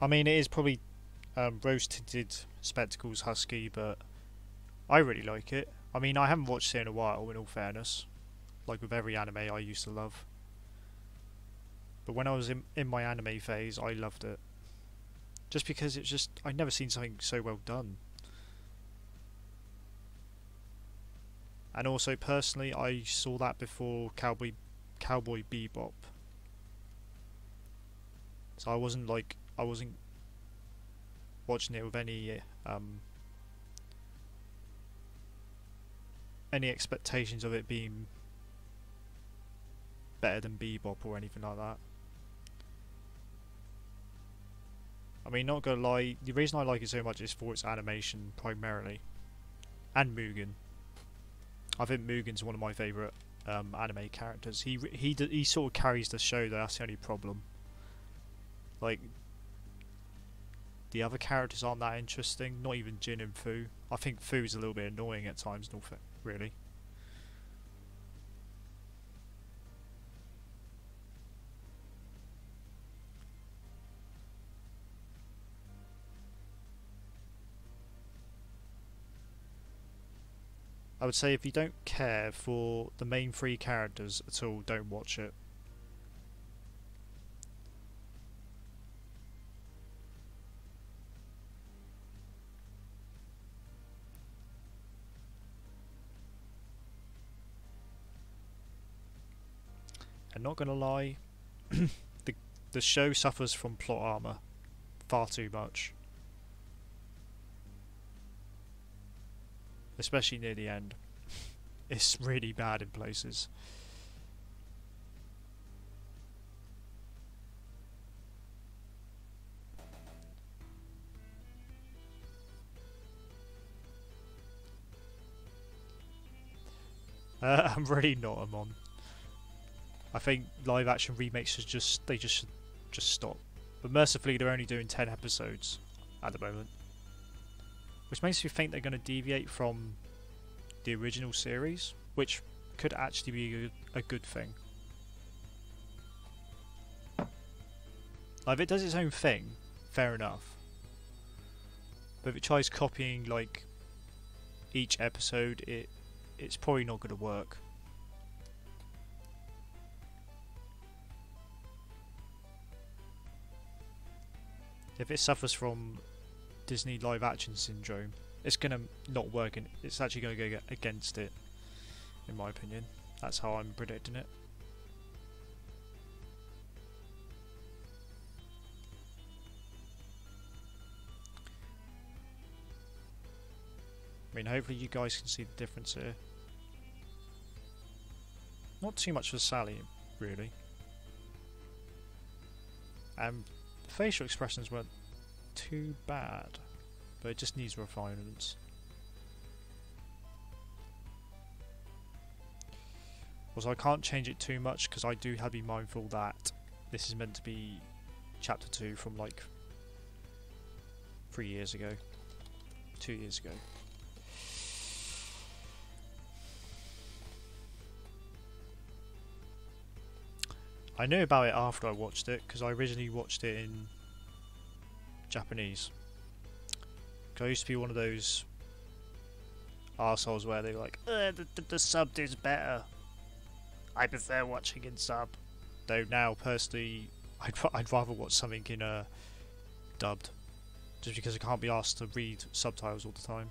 I mean, it is probably rose-tinted spectacles husky, but I really like it. I mean, I haven't watched it in a while, in all fairness. Like with every anime I used to love. But when I was in my anime phase, I loved it. Just because it's just... I'd never seen something so well done. And also, personally, I saw that before Cowboy Bebop. So I wasn't watching it with any expectations of it being better than Bebop or anything like that. I mean, not gonna lie, the reason I like it so much is for its animation primarily, and Mugen. I think Mugen's one of my favourite anime characters. He sort of carries the show, though. That's the only problem. Like, the other characters aren't that interesting. Not even Jin and Fu. I think Fu's a little bit annoying at times. Really. I would say if you don't care for the main three characters at all, don't watch it. And not gonna lie, the show suffers from plot armor far too much. Especially near the end. It's really bad in places. I'm really not on. I think live action remakes should just stop. But mercifully they're only doing 10 episodes at the moment. Which makes me think they're going to deviate from the original series, which could actually be a good thing. Like, if it does its own thing, fair enough. But if it tries copying like each episode, it's probably not going to work. If it suffers from Disney live action syndrome, it's gonna not work, and it's actually gonna go against it, in my opinion. That's how I'm predicting it. I mean, hopefully you guys can see the difference here. Not too much for Sally, really. Facial expressions weren't too bad, but it just needs refinements. Also, I can't change it too much because I do have to be mindful that this is meant to be chapter 2 from like 3 years ago, 2 years ago. I knew about it after I watched it because I originally watched it in Japanese. I used to be one of those arseholes where they were like, the sub is better. I prefer watching in sub. Though now, personally, I'd rather watch something in dubbed, just because I can't be asked to read subtitles all the time.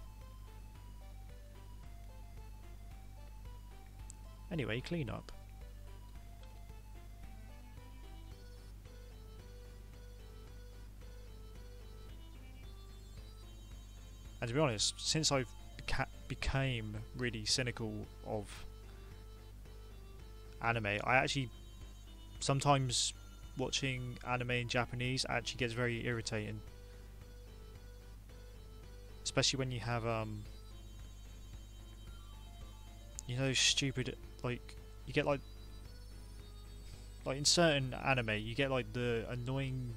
Anyway, clean up. And to be honest, since I've became really cynical of anime, I actually sometimes watching anime in Japanese actually gets very irritating, especially when you have you know, stupid, like, you get like in certain anime you get like the annoying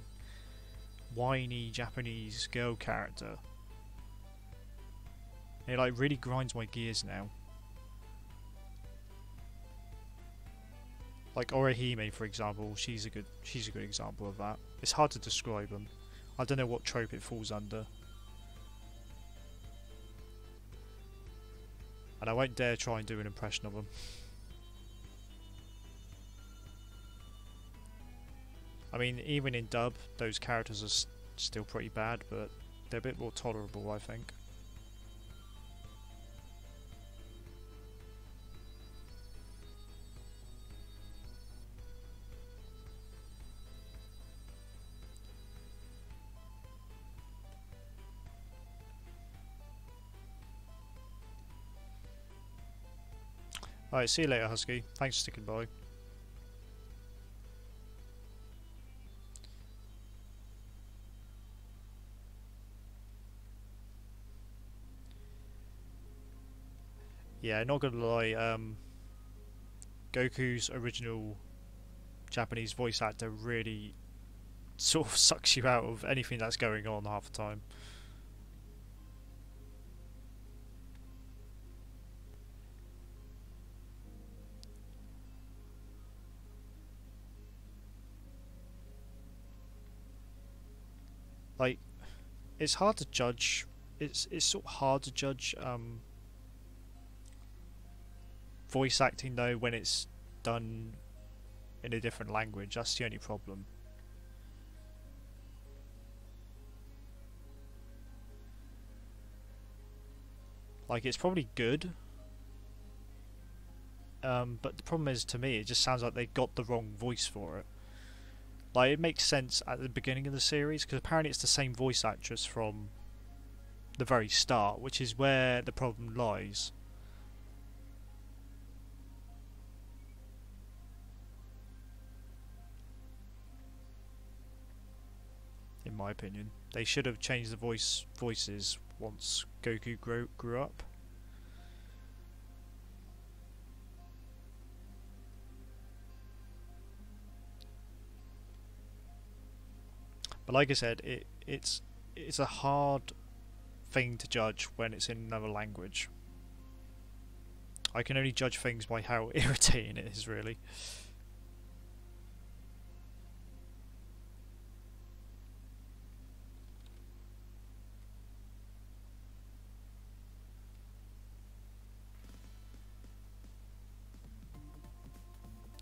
whiny Japanese girl character. It like really grinds my gears now. Like Orihime, for example, she's a good example of that. It's hard to describe them. I don't know what trope it falls under. And I won't dare try and do an impression of them. I mean, even in dub, those characters are still pretty bad, but they're a bit more tolerable, I think. Alright, see you later, Husky. Thanks for sticking by. Yeah, not gonna lie, Goku's original Japanese voice actor really sort of sucks you out of anything that's going on half the time. Like, it's hard to judge. It's sort of hard to judge voice acting though when it's done in a different language. That's the only problem. Like, it's probably good, but the problem is, to me, it just sounds like they got the wrong voice for it. Like, it makes sense at the beginning of the series because apparently it's the same voice actress from the very start, which is where the problem lies. In my opinion, they should have changed the voices once Goku grew up. But like I said, it's a hard thing to judge when it's in another language. I can only judge things by how irritating it is, really.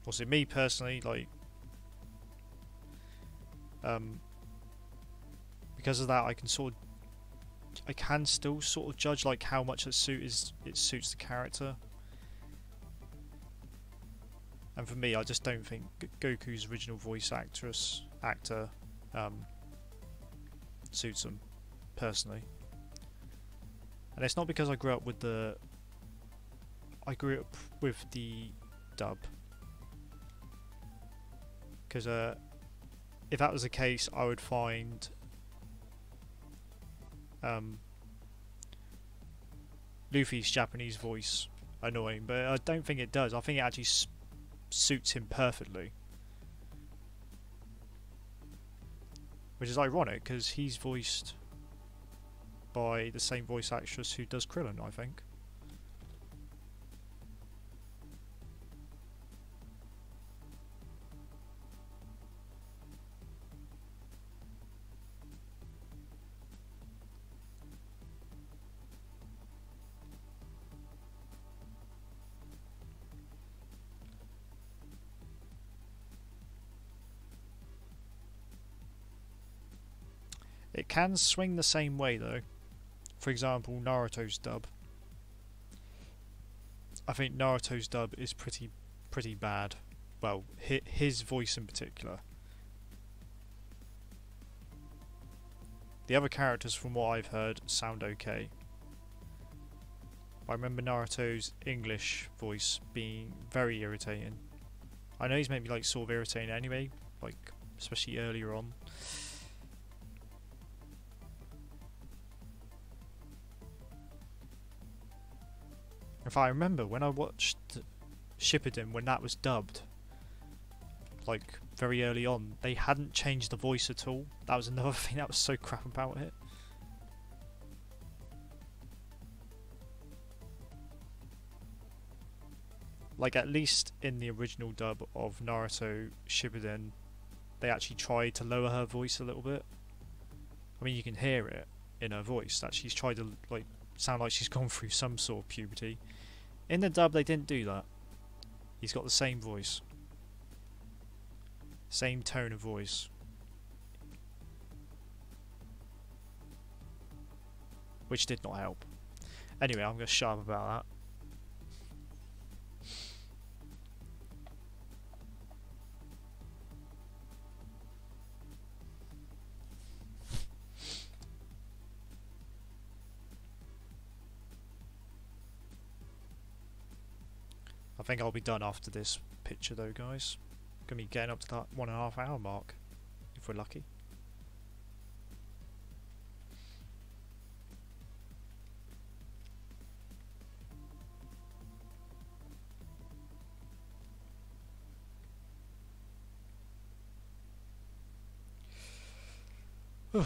Also, me personally, like, because of that, I can still sort of judge like how much it suits the character. And for me, I just don't think Goku's original voice actor suits him personally. And it's not because I grew up with the dub. Because if that was the case, I would find Luffy's Japanese voice annoying, but I don't think it does. I think it actually suits him perfectly, which is ironic because he's voiced by the same voice actress who does Krillin, I think. It can swing the same way though. For example, Naruto's dub. I think Naruto's dub is pretty bad. Well, his voice in particular. The other characters, from what I've heard, sound okay. I remember Naruto's English voice being very irritating. I know he's maybe like sort of irritating anyway, like especially earlier on. If I remember when I watched Shippuden when that was dubbed, like very early on, they hadn't changed the voice at all. That was another thing that was so crap about it. Like, at least in the original dub of Naruto Shippuden, they actually tried to lower her voice a little bit. I mean, you can hear it in her voice that she's tried to like sound like she's gone through some sort of puberty. In the dub, they didn't do that. He's got the same voice, same tone of voice, which did not help. Anyway, I'm going to shut up about that. I think I'll be done after this picture though, guys. Gonna be getting up to that 1.5 hour mark, if we're lucky. I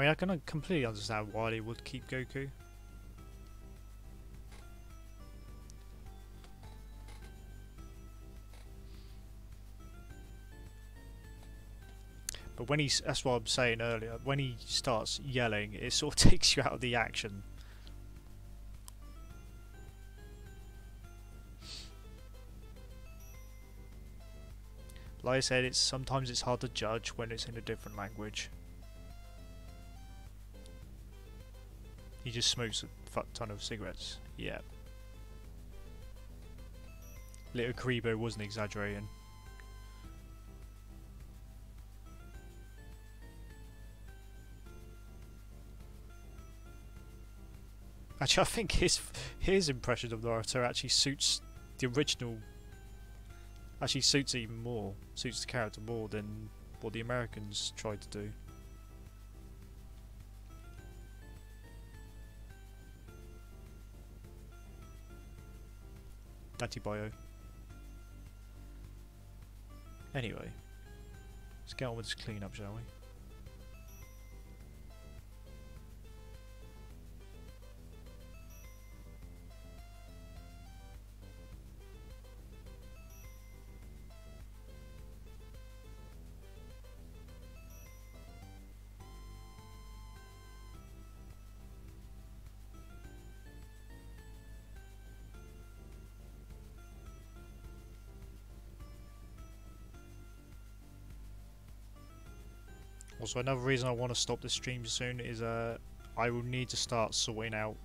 mean, I can completely understand why they would keep Goku. But when he's, that's what I'm saying earlier, when he starts yelling, it sort of takes you out of the action. Like I said, sometimes it's hard to judge when it's in a different language. He just smokes a fuck ton of cigarettes. Yeah. Little Karibo wasn't exaggerating. Actually, I think his impression of Naruto actually suits the original. Actually, suits even more. Suits the character more than what the Americans tried to do. Bio. Anyway, let's get on with this cleanup, shall we? Also, another reason I want to stop this stream soon is I will need to start sorting out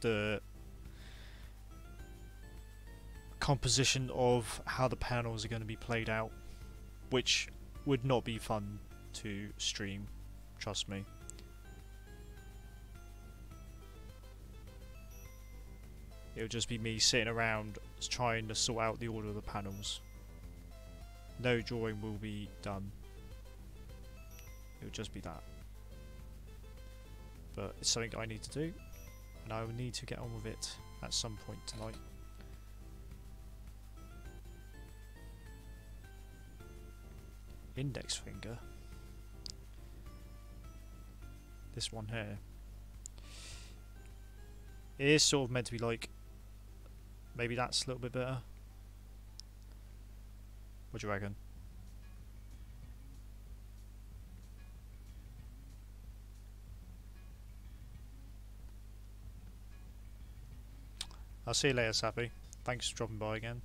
the composition of how the panels are going to be played out, which would not be fun to stream, trust me. It would just be me sitting around trying to sort out the order of the panels. No drawing will be done. It would just be that. But it's something I need to do, and I will need to get on with it at some point tonight. Index finger. This one here. It is sort of meant to be like, maybe that's a little bit better. What do you reckon? I'll see you later, Sappy. Thanks for dropping by again.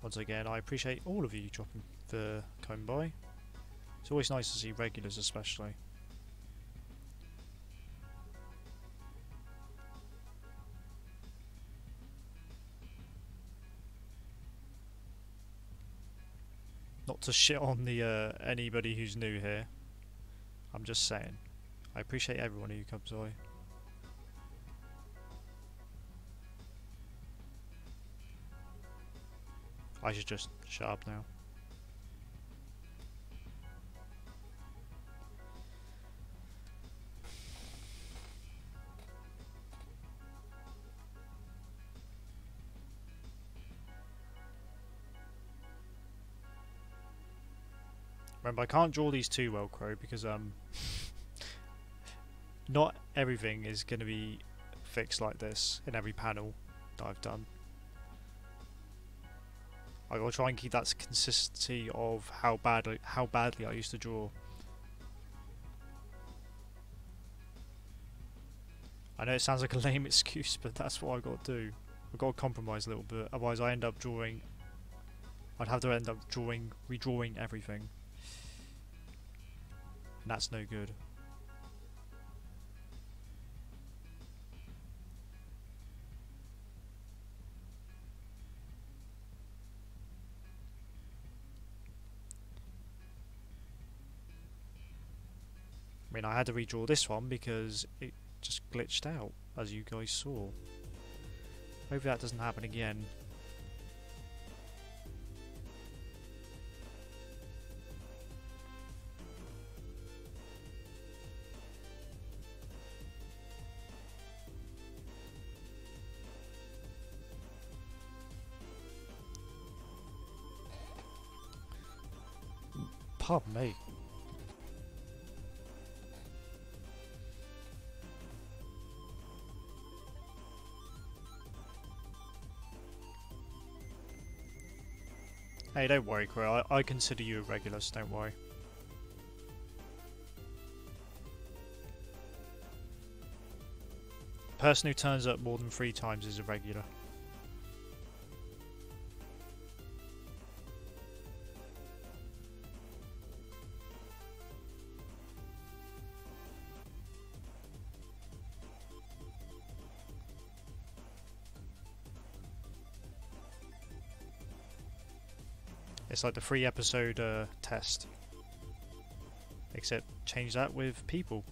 Once again, I appreciate all of you coming by. It's always nice to see regulars, especially. Not to shit on the anybody who's new here. I'm just saying. I appreciate everyone who comes by. I should just shut up now. Remember, I can't draw these too well, Crow, because not everything is going to be fixed like this in every panel that I've done. I gotta try and keep that consistency of how badly I used to draw. I know it sounds like a lame excuse, but that's what I got to do. I've got to compromise a little bit, otherwise I'd have to end up redrawing everything. And that's no good. I mean, I had to redraw this one because it just glitched out, as you guys saw. Hopefully that doesn't happen again. Pardon me. Hey, don't worry, Crow. I consider you a regular, so don't worry. Person who turns up more than 3 times is a regular. It's like the 3-episode test. Except change that with people.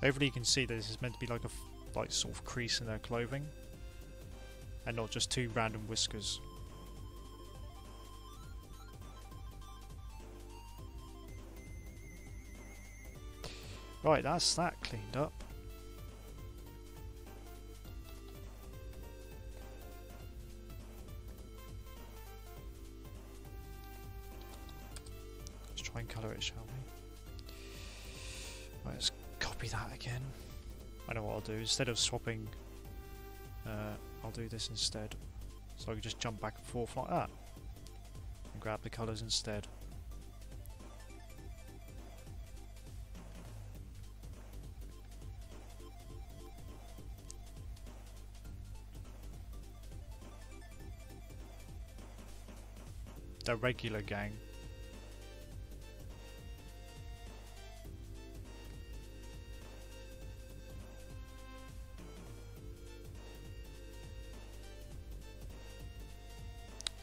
Hopefully you can see that this is meant to be like a sort of crease in their clothing, and not just 2 random whiskers. Right, that's that cleaned up. Let's try and colour it, shall we? Right, let's copy that again. I know what I'll do. Instead of swapping, I'll do this instead. So I can just jump back and forth like that. And grab the colours instead. The regular gang.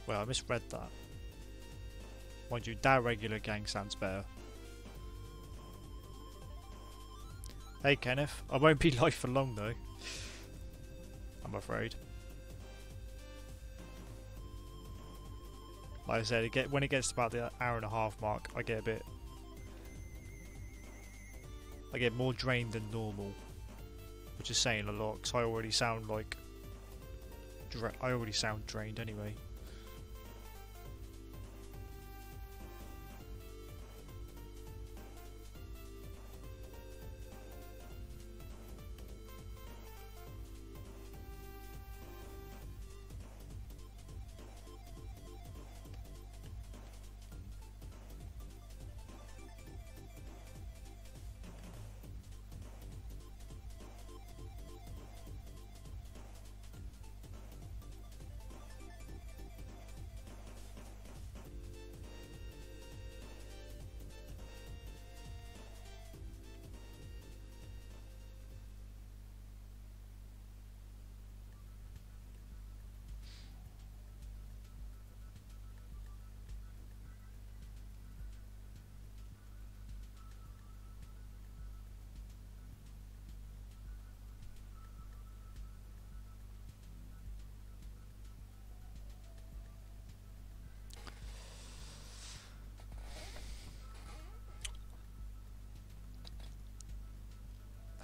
Well, I misread that. Mind you, that regular gang sounds better. Hey Kenneth, I won't be live for long though. I'm afraid. Like I said, when it gets to about the hour-and-a-half mark, I get more drained than normal, which is saying a lot because I already sound drained anyway.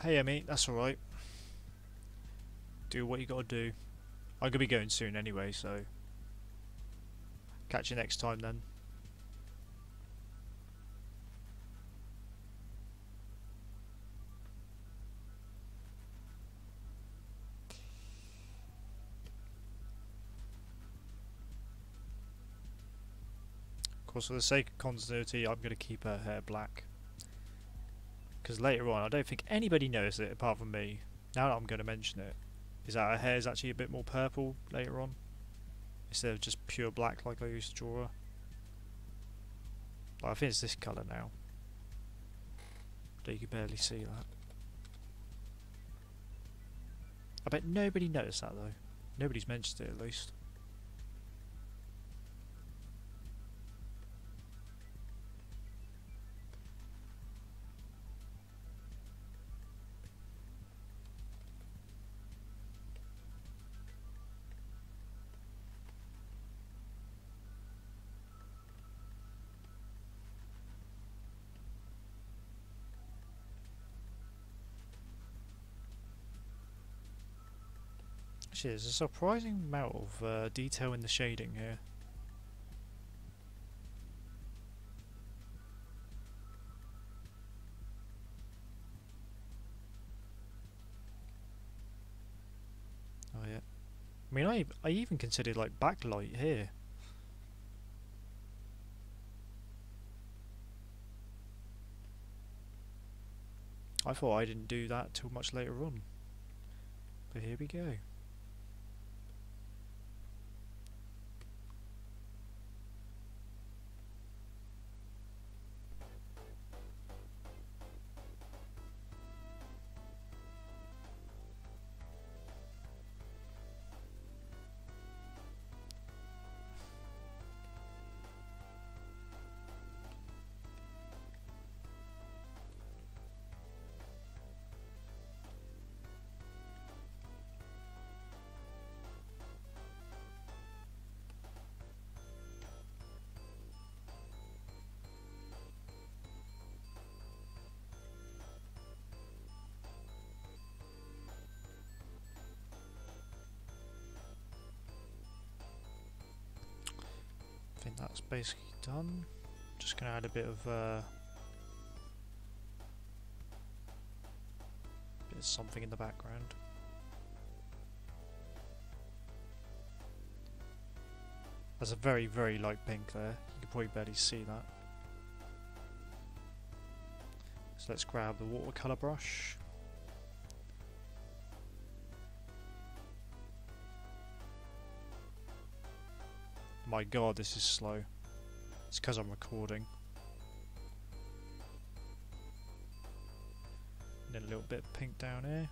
Hey Emmy, that's alright. Do what you gotta do. I'm gonna be going soon anyway, so catch you next time then. Of course, for the sake of continuity, I'm gonna keep her hair black. Because later on, I don't think anybody knows it apart from me. Now that I'm going to mention it. is that her hair is actually a bit more purple later on, instead of just pure black like I used to draw her. Like, I think it's this colour now. But you can barely see that. I bet nobody noticed that though. Nobody's mentioned it at least. Actually, there's a surprising amount of detail in the shading here. Oh yeah. I mean, I even considered like backlight here. I thought I didn't do that till much later on. But here we go. I think that's basically done. Just gonna add a bit of something in the background. There's a very, very light pink there. You can probably barely see that. So let's grab the watercolour brush. My god, this is slow. It's because I'm recording. And then a little bit of pink down here.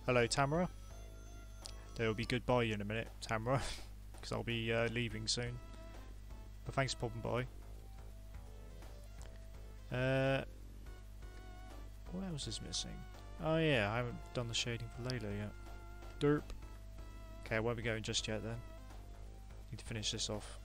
Hello, Tamara. There will be goodbye in a minute, Tamara, because I'll be leaving soon. But thanks for popping by. What else is missing? Oh yeah, I haven't done the shading for Layla yet. Derp. Okay, I won't be going just yet then. Need to finish this off.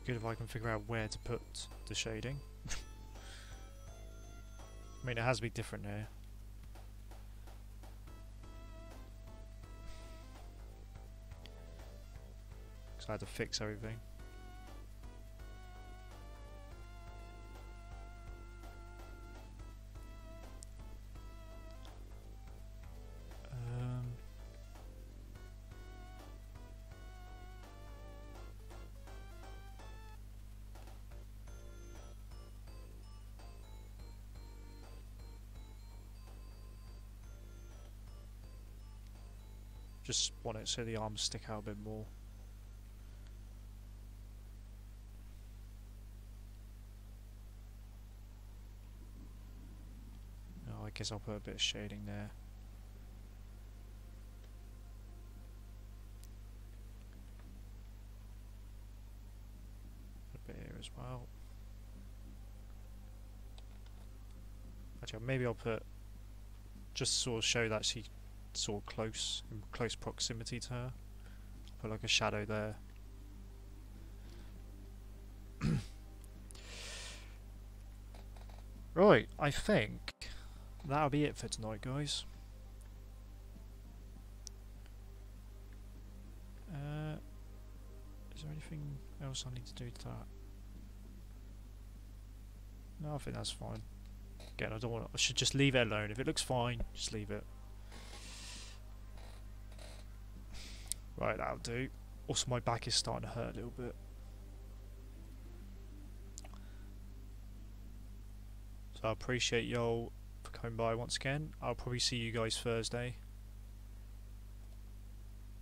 Good if I can figure out where to put the shading. I mean, it has to be different here. Because I had to fix everything. Just want it so the arms stick out a bit more. Oh, I guess I'll put a bit of shading there. A bit here as well. Actually, maybe I'll put, just to sort of show that she sort of in close proximity to her. I'll put like a shadow there. Right, I think that'll be it for tonight, guys. anything else I need to do to that? No, I think that's fine. Again, I should just leave it alone. If it looks fine, just leave it. Right, that'll do. Also, my back is starting to hurt a little bit. So I appreciate y'all for coming by once again. I'll probably see you guys Thursday.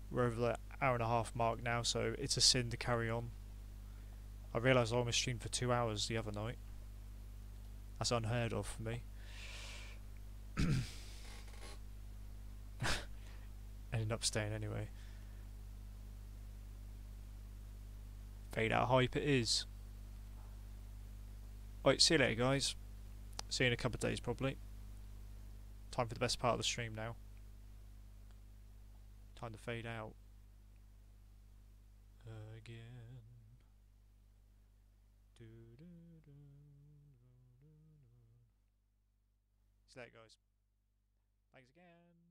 We're over the hour-and-a-half mark now, so it's a sin to carry on. I realised I almost streamed for 2 hours the other night. That's unheard of for me. Ended up staying anyway. Fade out hype it is. Alright, see you later guys. See you in a couple of days probably. Time for the best part of the stream now. Time to fade out. Again. See you later guys. Thanks again.